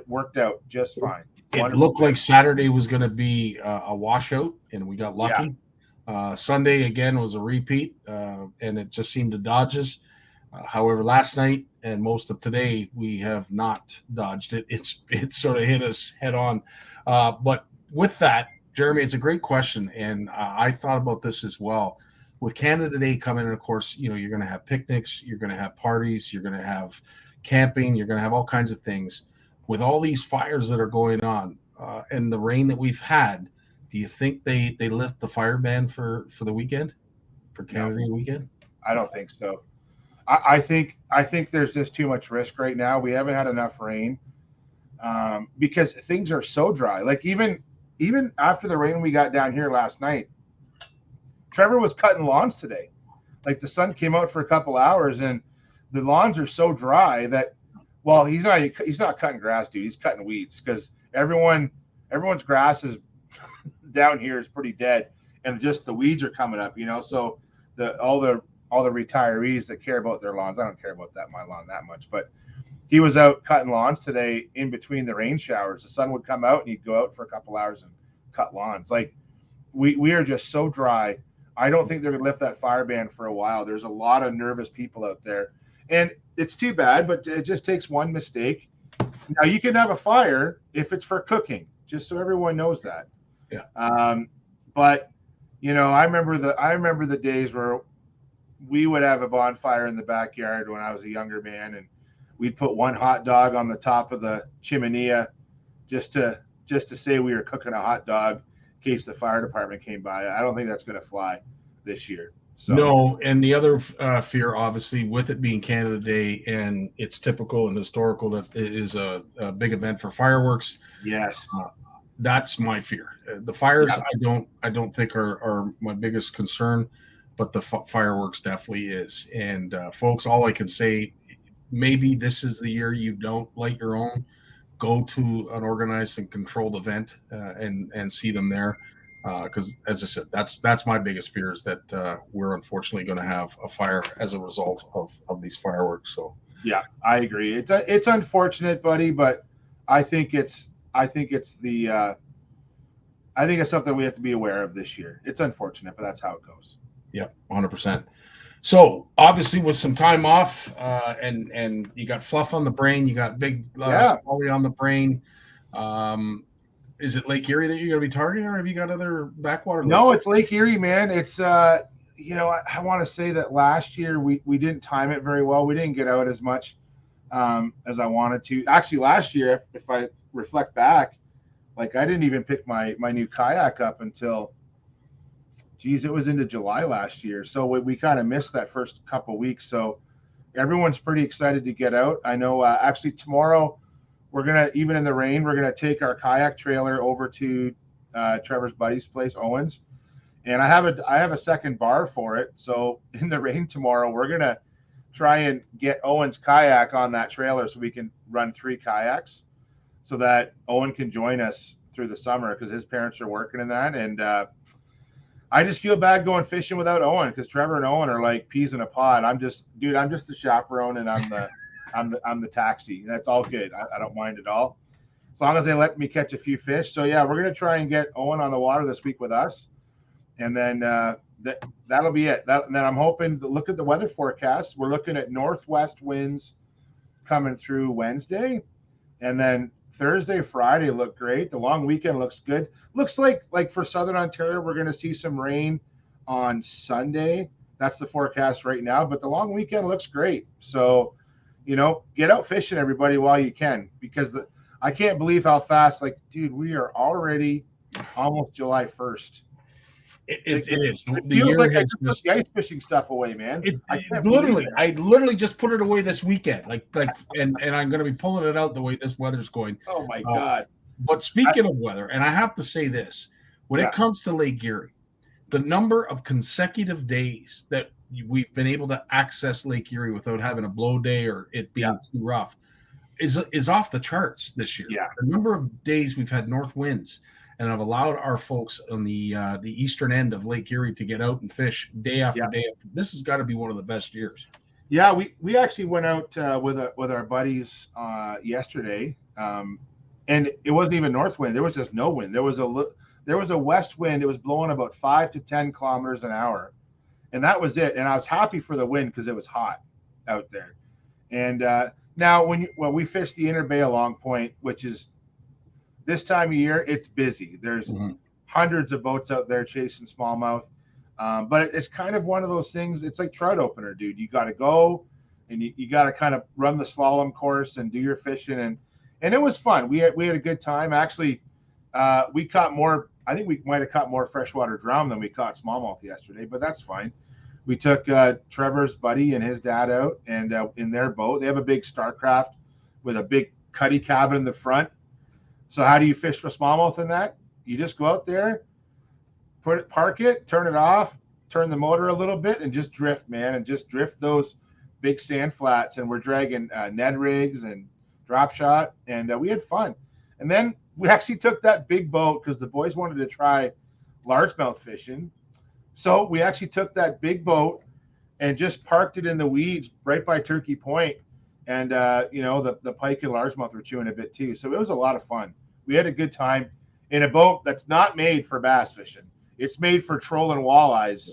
worked out just fine. It looked like Saturday was going to be a washout, and we got lucky. Sunday again was a repeat, and it just seemed to dodge us. However, last night and most of today, we have not dodged it. It sort of hit us head on. But with that, Jeremy, it's a great question, and I thought about this as well. With Canada Day coming in, of course, you know, you're going to have picnics, you're going to have parties, you're going to have camping, you're going to have all kinds of things. With all these fires that are going on and the rain that we've had, do you think they lift the fire ban for the weekend, for Canada Day weekend? I don't think so. I think there's just too much risk right now. We haven't had enough rain because things are so dry. Like even after the rain we got down here last night, Trevor was cutting lawns today. Like the sun came out for a couple hours, and the lawns are so dry that, well, he's not cutting grass, dude. He's cutting weeds, because everyone's grass is down here is pretty dead, and just the weeds are coming up, you know. So all the retirees that care about their lawns, I don't care about my lawn that much, but he was out cutting lawns today in between the rain showers. The sun would come out, and he'd go out for a couple hours and cut lawns. Like we are just so dry. I don't think they're going to lift that fire ban for a while. There's a lot of nervous people out there, and it's too bad, but it just takes one mistake. Now, you can have a fire if it's for cooking, just so everyone knows that. Yeah. But you know, I remember the days where we would have a bonfire in the backyard when I was a younger man, and we'd put one hot dog on the top of the chimenea just to say we were cooking a hot dog in case the fire department came by. I don't think that's going to fly this year. So. No, and the other fear, obviously, with it being Canada Day, and it's typical and historical that it is a big event for fireworks. Yes, that's my fear. The fires, yeah. I don't think are my biggest concern, but the fireworks definitely is. And folks, all I can say, maybe this is the year you don't light your own. Go to an organized and controlled event and see them there. Because as I said, that's my biggest fear, is that we're unfortunately going to have a fire as a result of these fireworks. So yeah, I agree. It's unfortunate, buddy, but I think it's something we have to be aware of this year. It's unfortunate, but that's how it goes. Yep, 100%. So obviously, with some time off, and you got fluff on the brain, you got big Scully on the brain. Is it Lake Erie that you're going to be targeting, or have you got other backwater lakes? No, it's Lake Erie, man. It's you know, I want to say that last year we didn't time it very well. We didn't get out as much as I wanted to. Actually, last year, if I reflect back, like I didn't even pick my new kayak up until, it was into July last year. So we kind of missed that first couple weeks. So everyone's pretty excited to get out. I know actually tomorrow, we're going to, even in the rain, we're going to take our kayak trailer over to Trevor's buddy's place, Owen's. And I have a second bar for it. So in the rain tomorrow, we're going to try and get Owen's kayak on that trailer so we can run 3 kayaks, so that Owen can join us through the summer because his parents are working in that. And I just feel bad going fishing without Owen because Trevor and Owen are like peas in a pod. I'm just the chaperone and I'm the taxi. That's all good. I don't mind at all, as long as they let me catch a few fish. So yeah, we're gonna try and get Owen on the water this week with us, and then that'll be it. And then I'm hoping to look at the weather forecast. We're looking at northwest winds coming through Wednesday, and then Thursday, Friday look great. The long weekend looks good. Looks like for Southern Ontario, we're going to see some rain on Sunday. That's the forecast right now, but the long weekend looks great. So, get out fishing, everybody, while you can, because I can't believe how fast, dude, we are already almost July 1st. It is. The year like I just put the ice fishing stuff away, man. I literally just put it away this weekend. And I'm going to be pulling it out the way this weather's going. Oh my God. But speaking of weather, and I have to say this, when it comes to Lake Erie, the number of consecutive days that we've been able to access Lake Erie without having a blow day or it being too rough is off the charts this year. Yeah. The number of days we've had north winds and have allowed our folks on the eastern end of Lake Erie to get out and fish day after day. This has got to be one of the best years. Yeah, we actually went out with our buddies yesterday, and it wasn't even north wind. There was just no wind. There was a west wind. It was blowing about 5 to 10 kilometers an hour, and that was it. And I was happy for the wind because it was hot out there. And now when we fished the Inner Bay along Point, which is this time of year, it's busy. There's hundreds of boats out there chasing smallmouth. But it's kind of one of those things. It's like trout opener, dude. You got to go and you got to kind of run the slalom course and do your fishing. And it was fun. We had a good time. Actually, we caught more. I think we might have caught more freshwater drum than we caught smallmouth yesterday, but that's fine. We took Trevor's buddy and his dad out, and in their boat, they have a big Starcraft with a big cuddy cabin in the front. So how do you fish for smallmouth in that? You just go out there, park it, turn it off, turn the motor a little bit, and just drift, man, and just drift those big sand flats. And we're dragging Ned rigs and drop shot, and we had fun. And then we actually took that big boat because the boys wanted to try largemouth fishing. So we actually took that big boat and just parked it in the weeds right by Turkey Point. And, the pike and largemouth were chewing a bit too. So it was a lot of fun. We had a good time in a boat that's not made for bass fishing. It's made for trolling walleyes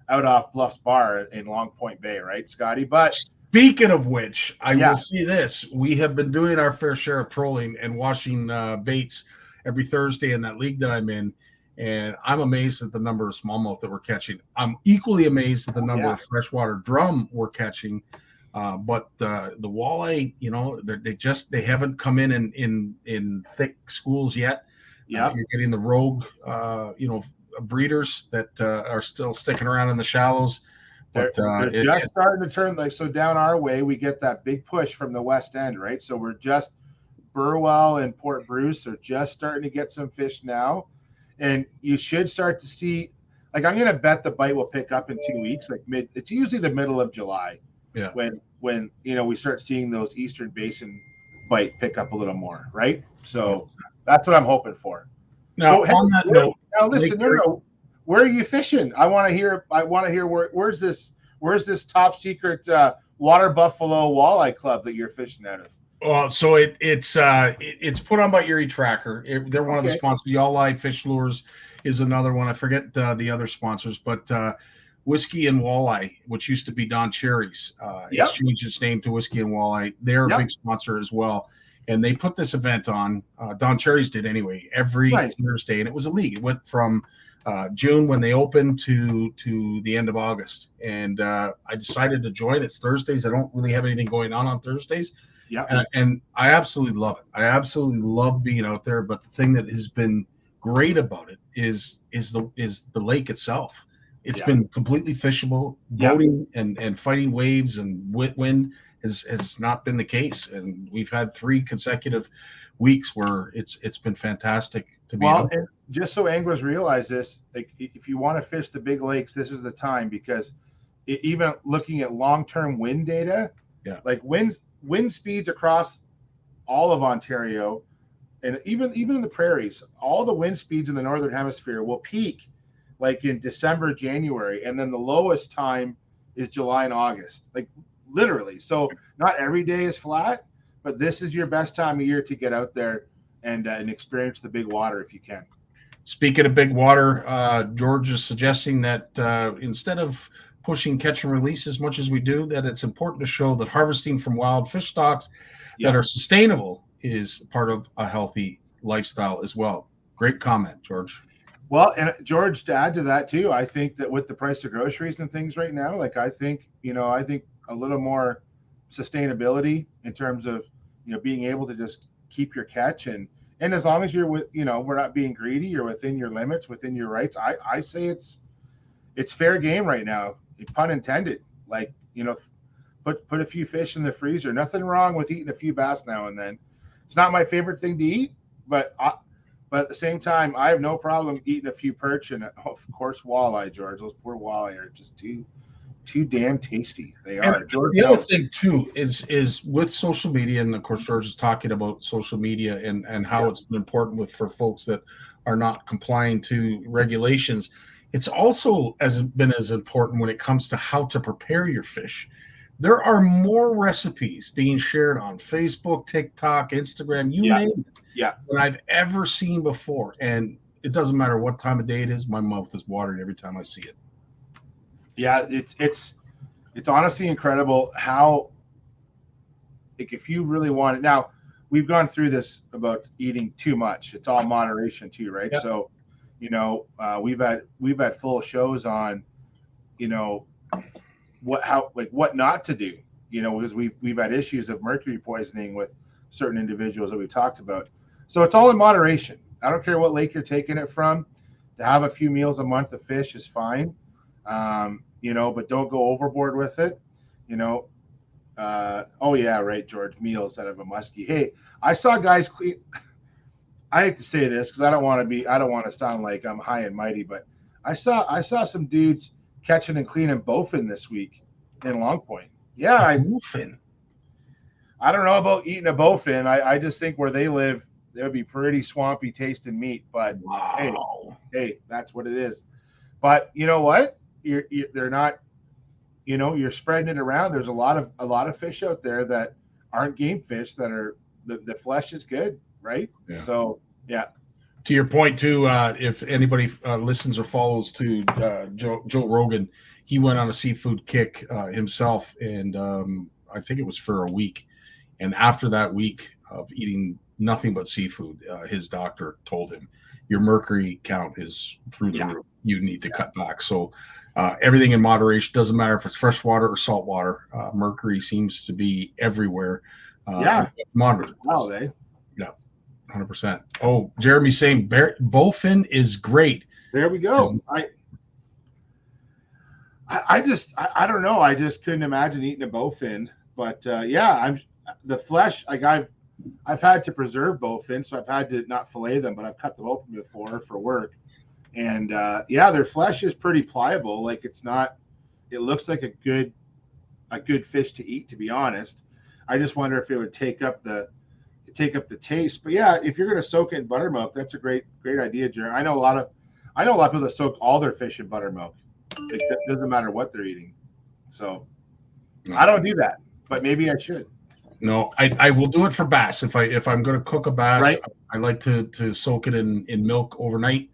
out off Bluffs Bar in Long Point Bay, right, Scotty? But speaking of which, I will see this. We have been doing our fair share of trolling and washing baits every Thursday in that league that I'm in. And I'm amazed at the number of smallmouth that we're catching. I'm equally amazed at the number of freshwater drum we're catching. But the walleye, they haven't come in thick schools yet. You're getting the rogue, breeders that are still sticking around in the shallows. But they're just starting to turn. So down our way, we get that big push from the west end, right? So we're just Burwell and Port Bruce are just starting to get some fish now, and you should start to see. I'm going to bet the bite will pick up in 2 weeks. It's usually the middle of July. Yeah. When we start seeing those Eastern Basin bite pick up a little more, right? So that's what I'm hoping for. Now, so, on that note, now listen, where are you fishing? I want to hear where's this top secret water buffalo walleye club that you're fishing out of? Well, so it's put on by Erie Tracker. They're one of the sponsors. Y'all Fish Lures is another one. I forget the other sponsors, but Whiskey and Walleye, which used to be Don Cherry's, it's changed its name to Whiskey and Walleye. They're a big sponsor as well. And they put this event on, Don Cherry's did anyway, every Thursday. And it was a league. It went from June when they opened to the end of August. And I decided to join. It's Thursdays. I don't really have anything going on Thursdays. Yeah. And I absolutely love it. I absolutely love being out there. But the thing that has been great about it is the lake itself. It's been completely fishable. Boating and fighting waves and wind has not been the case. And we've had 3 consecutive weeks where it's been fantastic to be out there. And just so anglers realize this, if you want to fish the big lakes, this is the time, because even looking at long-term wind data, wind speeds across all of Ontario and even in the prairies, all the wind speeds in the northern hemisphere will peak like in December, January, and then the lowest time is July and August, like literally. So not every day is flat, but this is your best time of year to get out there and experience the big water if you can. Speaking of big water, George is suggesting that instead of pushing catch and release as much as we do, that it's important to show that harvesting from wild fish stocks that are sustainable is part of a healthy lifestyle as well. Great comment, George. Well, and George, to add to that too, I think that with the price of groceries and things right now, like I think a little more sustainability in terms of, being able to just keep your catch and as long as you're with, we're not being greedy, you're within your limits, within your rights. I say it's fair game right now, pun intended. Like, put a few fish in the freezer. Nothing wrong with eating a few bass now and then. It's not my favorite thing to eat, but at the same time, I have no problem eating a few perch and, of course, walleye, George. Those poor walleye are just too damn tasty. They are. And the other thing too is with social media, and of course George is talking about social media and how it's been important for folks that are not complying to regulations. It's also been as important when it comes to how to prepare your fish. There are more recipes being shared on Facebook, TikTok, Instagram, you name it, than I've ever seen before. And it doesn't matter what time of day it is, my mouth is watering every time I see it. Yeah, it's honestly incredible how, like, if you really want it. Now, we've gone through this about eating too much. It's all moderation too, right? Yeah. So, we've had full shows on, what not to do, because we've had issues of mercury poisoning with certain individuals that we've talked about. So it's all in moderation. I don't care what lake you're taking it from. To have a few meals a month of fish is fine. But don't go overboard with it. Oh yeah, right, George. Meals out of a muskie. Hey, I saw guys clean. I hate to say this because I don't want to sound like I'm high and mighty, but I saw some dudes catching and cleaning bowfin this week in Long Point. Yeah, bowfin. I don't know about eating a bowfin. I just think where they live, it would be pretty swampy tasting meat. But wow. Hey, that's what it is. But you know what? They're not, you're spreading it around. There's a lot of fish out there that aren't game fish that are the flesh is good, right? Yeah. So yeah. To your point too, if anybody listens or follows to Joe Rogan, he went on a seafood kick himself, and I think it was for a week. And after that week of eating nothing but seafood, his doctor told him, your mercury count is through the roof. You need to cut back. So everything in moderation. Doesn't matter if it's fresh water or salt water. Mercury seems to be everywhere. Moderate. Wow, they. Yeah, 100%. Oh, Jeremy's saying bowfin is great. There we go. I don't know. I just couldn't imagine eating a bowfin. But the flesh. Like I've had to preserve bowfin, so I've had to not fillet them, but I've cut them open before for work. And their flesh is pretty pliable. Like it looks like a good fish to eat, to be honest. I just wonder if it would take up the taste. But yeah, if you're going to soak it in buttermilk, that's a great idea, Jerry. I know a lot of people that soak all their fish in buttermilk. It doesn't matter what they're eating. So I don't do that, but maybe I should. No, I will do it for bass. If I'm going to cook a bass, right. I like to soak it in milk overnight.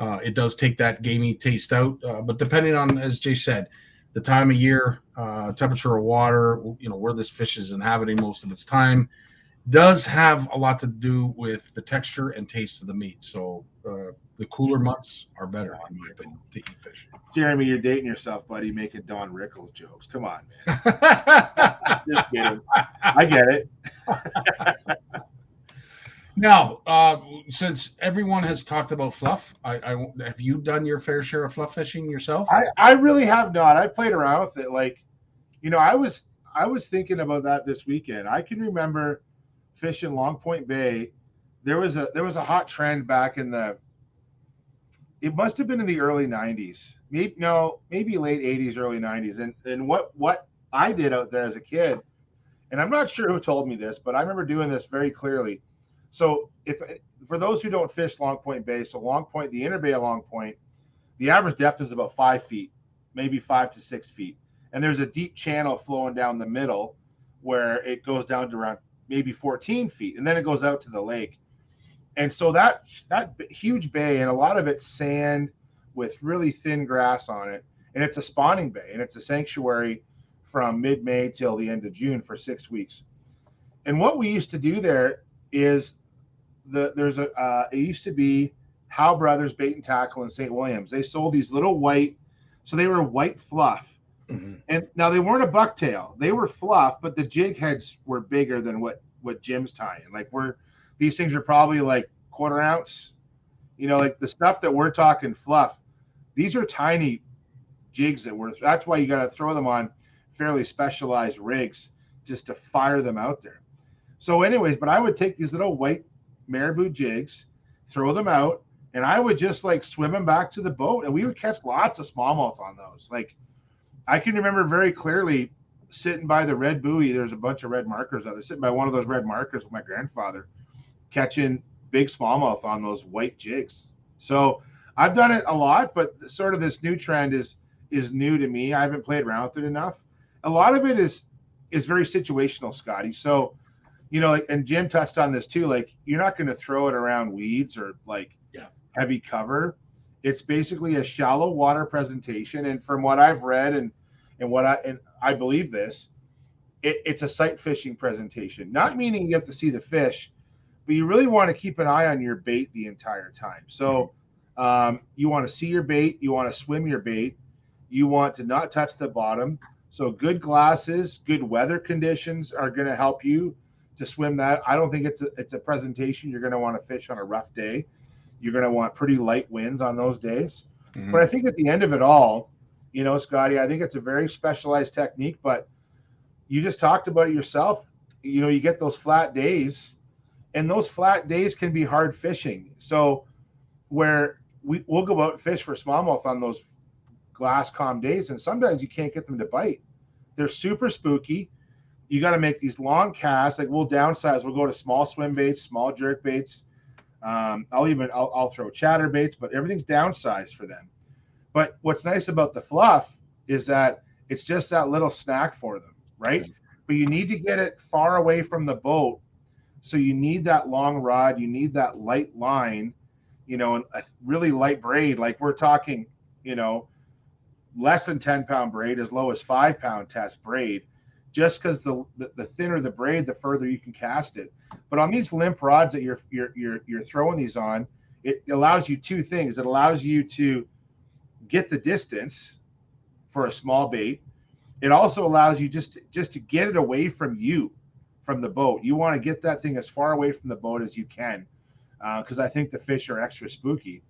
It does take that gamey taste out, but depending on, as Jay said, the time of year, temperature of water, where this fish is inhabiting most of its time, does have a lot to do with the texture and taste of the meat. So the cooler months are better, in my opinion, to eat fish. Jeremy, you're dating yourself, buddy, making Don Rickles jokes. Come on, man. Just kidding. I get it. Now, since everyone has talked about fluff, have you done your fair share of fluff fishing yourself? I really have not. I've played around with it. Like, I was thinking about that this weekend. I can remember fishing Long Point Bay. There was a hot trend back in it must have been in the early 90s. Maybe late 80s, early 90s. And what I did out there as a kid, and I'm not sure who told me this, but I remember doing this very clearly. So if for those who don't fish Long Point Bay, so Long Point, the inner bay of Long Point, the average depth is about 5 feet, maybe 5 to 6 feet. And there's a deep channel flowing down the middle where it goes down to around maybe 14 feet. And then it goes out to the lake. And so that huge bay, and a lot of it's sand with really thin grass on it. And it's a spawning bay, and it's a sanctuary from mid-May till the end of June for 6 weeks. And what we used to do there is it used to be Howe Brothers Bait and Tackle in St. Williams. They sold these little white, so they were white fluff. Mm-hmm. And now they weren't a bucktail. They were fluff, but the jig heads were bigger than what Jim's tying. Like these things are probably like 1/4 ounce. You know, like the stuff that we're talking fluff, these are tiny jigs that's why you got to throw them on fairly specialized rigs just to fire them out there. So anyways, but I would take these little white marabou jigs, throw them out, and I would just like swim them back to the boat, and we would catch lots of smallmouth on those. Like I can remember very clearly sitting by the red buoy. There's a bunch of red markers out there. Sitting by one of those red markers with my grandfather, catching big smallmouth on those white jigs. So I've done it a lot, but sort of this new trend is new to me. I haven't played around with it enough. A lot of it is very situational, Scotty. So, you know, like, and Jim touched on this too. Like, you're not going to throw it around weeds or like heavy cover. It's basically a shallow water presentation. And from what I've read and I believe this, it's a sight fishing presentation. Not meaning you have to see the fish, but you really want to keep an eye on your bait the entire time. So you want to see your bait, you want to swim your bait, you want to not touch the bottom. So good glasses, good weather conditions are going to help you to swim that. I don't think it's a presentation you're going to want to fish on a rough day. You're going to want pretty light winds on those days. Mm-hmm. But I think at the end of it all, you know, Scotty, I think it's a very specialized technique, but you just talked about it yourself. You know, you get those flat days, and those flat days can be hard fishing. So where we'll go out and fish for smallmouth on those glass calm days, and sometimes you can't get them to bite. They're super spooky. You got to make these long casts. Like we'll downsize. We'll go to small swim baits, small jerk baits. I'll throw chatter baits, but everything's downsized for them. But what's nice about the fluff is that it's just that little snack for them, right? But you need to get it far away from the boat. So you need that long rod. You need that light line, you know, and a really light braid. Like we're talking, you know, less than 10-pound braid, as low as 5-pound test braid, just because the thinner the braid, the further you can cast it. But on these limp rods that you're throwing these on, it allows you two things. It allows you to get the distance for a small bait. It also allows you just to get it away from you, from the boat. You want to get that thing as far away from the boat as you can, because I think the fish are extra spooky.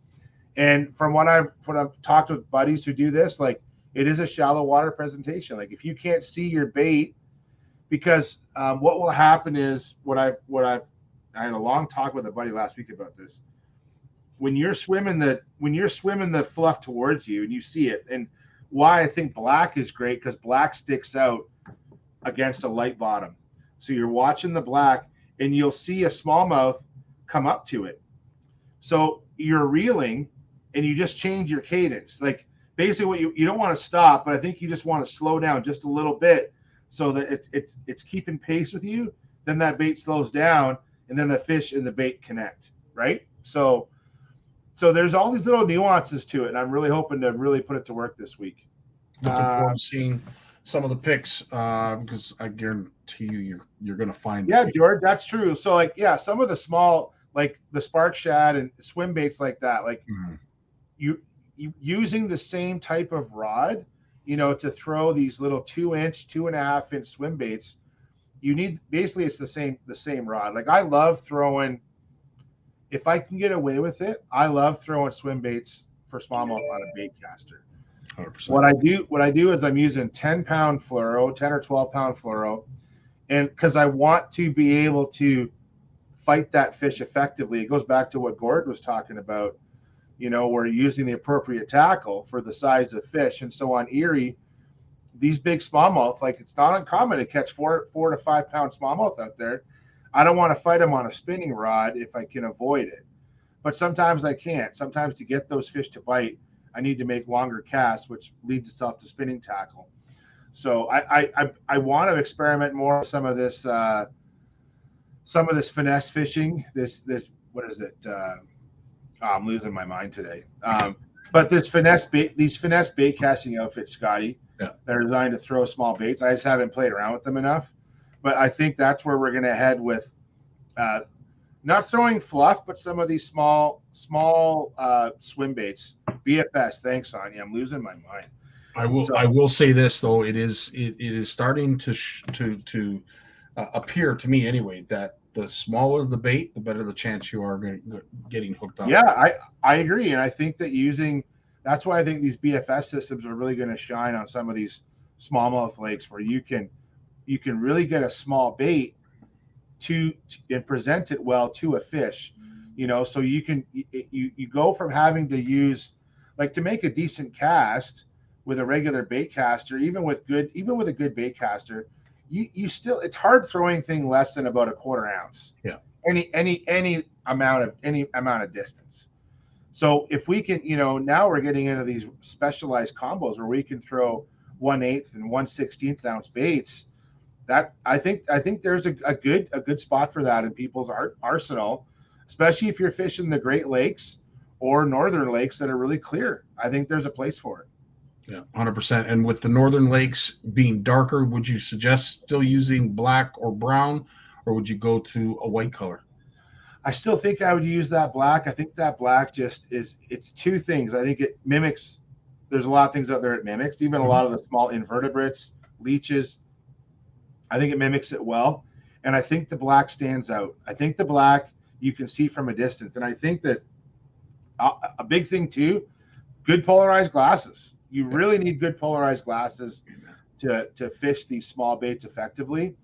And from what I've talked with buddies who do this, like it is a shallow water presentation. Like if you can't see your bait, because what will happen is I had a long talk with a buddy last week about this. When you're swimming the fluff towards you and you see it, and why I think black is great, because black sticks out against a light bottom. So you're watching the black and you'll see a smallmouth come up to it. So you're reeling and you just change your cadence. Like basically what you don't want to stop, but I think you just want to slow down just a little bit so that it's keeping pace with you. Then that bait slows down and then the fish and the bait connect, right? So there's all these little nuances to it, and I'm really hoping to really put it to work this week. Looking forward to seeing some of the picks, because I guarantee you're going to find. Yeah, George, that's true. So like, yeah, some of the small, like the spark shad and swim baits like that, like you using the same type of rod, you know, to throw these little 2-inch, 2.5-inch swim baits. You need, basically it's the same rod. Like I love throwing, if I can get away with it, I love throwing swim baits for smallmouth on a bait caster. 100%. What I do is I'm using 10-pound fluoro, 10 or 12-pound fluoro, and because I want to be able to fight that fish effectively. It goes back to what Gord was talking about. You know, we're using the appropriate tackle for the size of fish, and so on Erie, these big smallmouth, like it's not uncommon to catch 4 to 5 pound smallmouth out there. I don't want to fight them on a spinning rod if I can avoid it. But sometimes I can't. Sometimes to get those fish to bite, I need to make longer casts, which leads itself to spinning tackle. So I want to experiment more with some of this finesse fishing. This what is it? I'm losing my mind today. But these finesse bait casting outfits, Scotty, that are designed to throw small baits. I just haven't played around with them enough. But I think that's where we're going to head with not throwing fluff, but some of these small swim baits. BFS. Thanks, Sonia. I'm losing my mind. I will say this though, it is starting to appear to me anyway that the smaller the bait, the better the chance you are getting hooked up. Yeah, I agree, and I think that that's why I think these BFS systems are really going to shine on some of these smallmouth lakes where you can really get a small bait and present it well to a fish, so you go from having to use, like, to make a decent cast with a regular bait caster, even with a good bait caster, you still, it's hard throwing thing less than about a quarter ounce. Yeah. Any amount of distance. So if we can, now we're getting into these specialized combos where we can throw 1/8 and 1/16 ounce baits. That I think there's a good spot for that in people's arsenal, especially if you're fishing the Great Lakes or Northern Lakes that are really clear. I think there's a place for it. Yeah, 100%. And with the Northern Lakes being darker, would you suggest still using black or brown, or would you go to a white color? I still think I would use that black. I think that black it's two things. I think it mimics, there's a lot of things out there it mimics, even a lot of the small invertebrates, leeches. I think it mimics it well. And I think the black stands out. I think the black you can see from a distance. And I think that a big thing too, good polarized glasses. You really need good polarized glasses to fish these small baits effectively,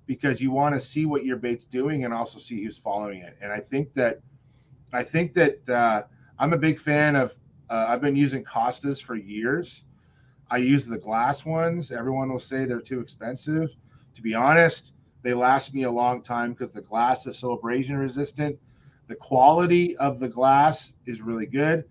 because you want to see what your bait's doing and also see who's following it. And I think that I'm a big fan of, I've been using Costas for years. I use the glass ones. Everyone will say they're too expensive. To be honest, they last me a long time because the glass is so abrasion resistant. The quality of the glass is really good.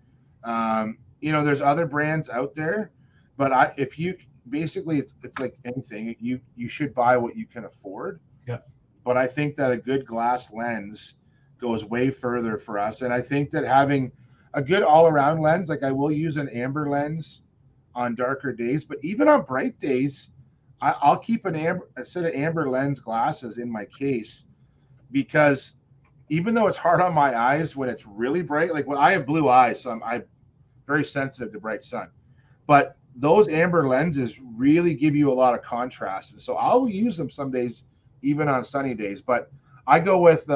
There's other brands out there, but it's like anything. You should buy what you can afford. Yeah. But I think that a good glass lens goes way further for us. And I think that having a good all-around lens, like I will use an amber lens on darker days, but even on bright days, I'll keep a set of amber lens glasses in my case, because even though it's hard on my eyes when it's really bright, like when I have blue eyes, so I'm very sensitive to bright sun, but those amber lenses really give you a lot of contrast. And so I'll use them some days, even on sunny days, but I go with,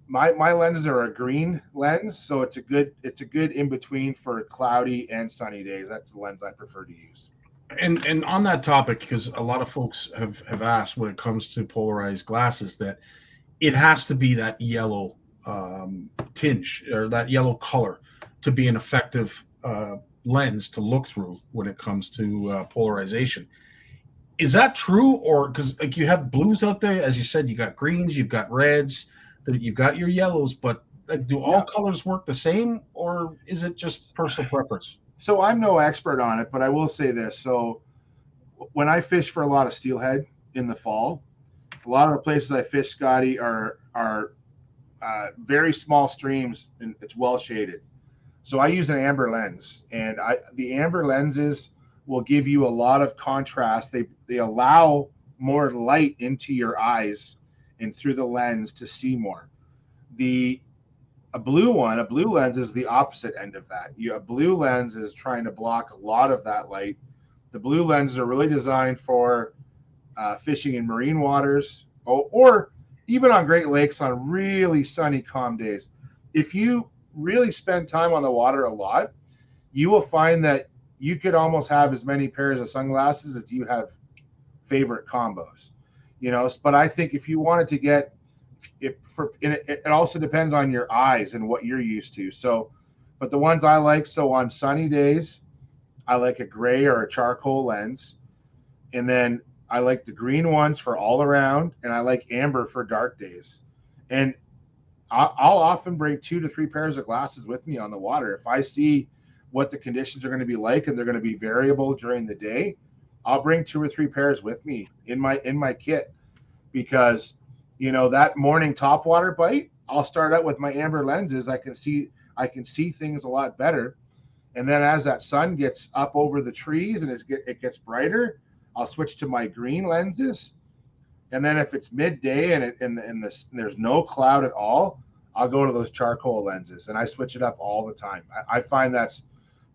my lenses are a green lens. So it's a good in between for cloudy and sunny days. That's the lens I prefer to use. And on that topic, because a lot of folks have asked when it comes to polarized glasses that it has to be that yellow tinge or that yellow color to be an effective lens to look through when it comes to polarization. Is that true? Or because like you have blues out there, as you said, you got greens, you've got reds, you've got your yellows, but like, do all colors work the same, or is it just personal preference? So I'm no expert on it, but I will say this. So when I fish for a lot of steelhead in the fall, a lot of the places I fish, Scotty, are very small streams and it's well shaded. So I use an amber lens, and the amber lenses will give you a lot of contrast. They allow more light into your eyes and through the lens to see more. A blue lens is the opposite end of that. A blue lens is trying to block a lot of that light. The blue lenses are really designed for fishing in marine waters or even on Great Lakes on really sunny, calm days. If you really spend time on the water a lot, you will find that you could almost have as many pairs of sunglasses as you have favorite combos. But I think if you wanted to get, it also depends on your eyes and what you're used to. So, but the ones I like, so on sunny days, I like a gray or a charcoal lens. And then I like the green ones for all around, and I like amber for dark days. And I'll often bring 2 to 3 pairs of glasses with me on the water. If I see what the conditions are going to be like and they're going to be variable during the day, I'll bring 2 or 3 pairs with me in my kit, because that morning topwater bite, I'll start out with my amber lenses. I can see things a lot better. And then as that sun gets up over the trees and it gets brighter, I'll switch to my green lenses. And then if it's midday and there's no cloud at all, I'll go to those charcoal lenses, and I switch it up all the time. I find that's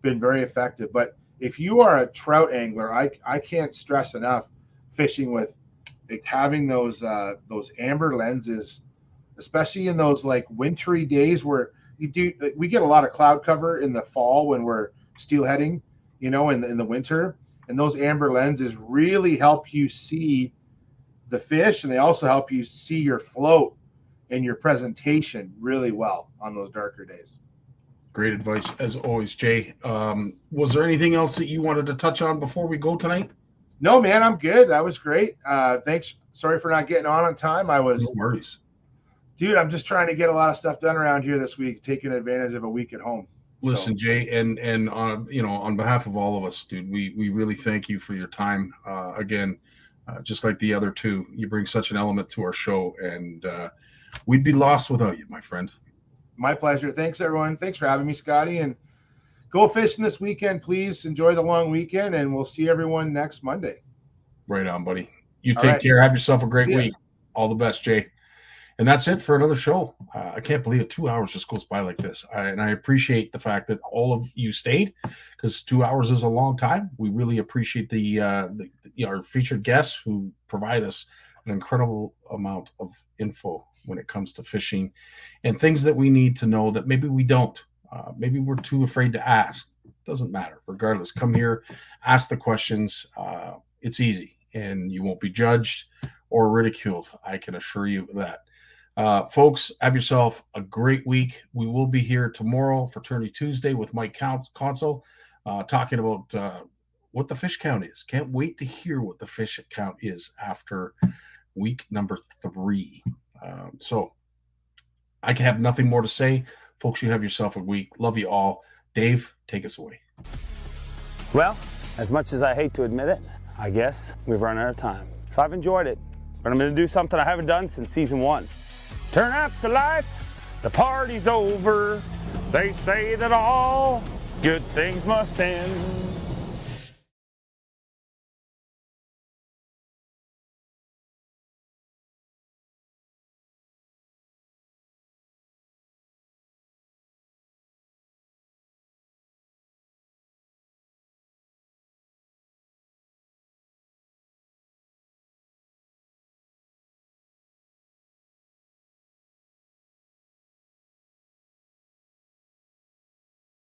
been very effective. But if you are a trout angler, I can't stress enough fishing with having those amber lenses, especially in those like wintry days where we get a lot of cloud cover in the fall when we're steelheading, in the winter, and those amber lenses really help you see the fish, and they also help you see your float and your presentation really well on those darker days. Great advice as always, Jay. Was there anything else that you wanted to touch on before we go tonight? No, man, I'm good. That was great. Thanks. Sorry for not getting on time. No worries. Dude, I'm just trying to get a lot of stuff done around here this week, taking advantage of a week at home. Listen, Jay, and on behalf of all of us, dude, we really thank you for your time. Again, just like the other two, you bring such an element to our show, and we'd be lost without you, my friend. My pleasure. Thanks, everyone. Thanks for having me, Scotty. And go fishing this weekend, please. Enjoy the long weekend, and we'll see everyone next Monday. Right on, buddy. You take care. Have yourself a great week. All the best, Jay. And that's it for another show. I can't believe it. 2 hours just goes by like this. And I appreciate the fact that all of you stayed, because 2 hours is a long time. We really appreciate our featured guests who provide us an incredible amount of info when it comes to fishing and things that we need to know that maybe we don't. Maybe we're too afraid to ask. Doesn't matter. Regardless, come here, ask the questions. It's easy, and you won't be judged or ridiculed. I can assure you that. Folks, have yourself a great week. We will be here tomorrow, Fraternity Tuesday, with Mike Console, talking about what the fish count is. Can't wait to hear what the fish count is after week number 3. So I can have nothing more to say. Folks, you have yourself a week. Love you all. Dave, take us away. Well, as much as I hate to admit it, I guess we've run out of time. So I've enjoyed it, but I'm going to do something I haven't done since season 1. Turn out the lights, the party's over. They say that all good things must end.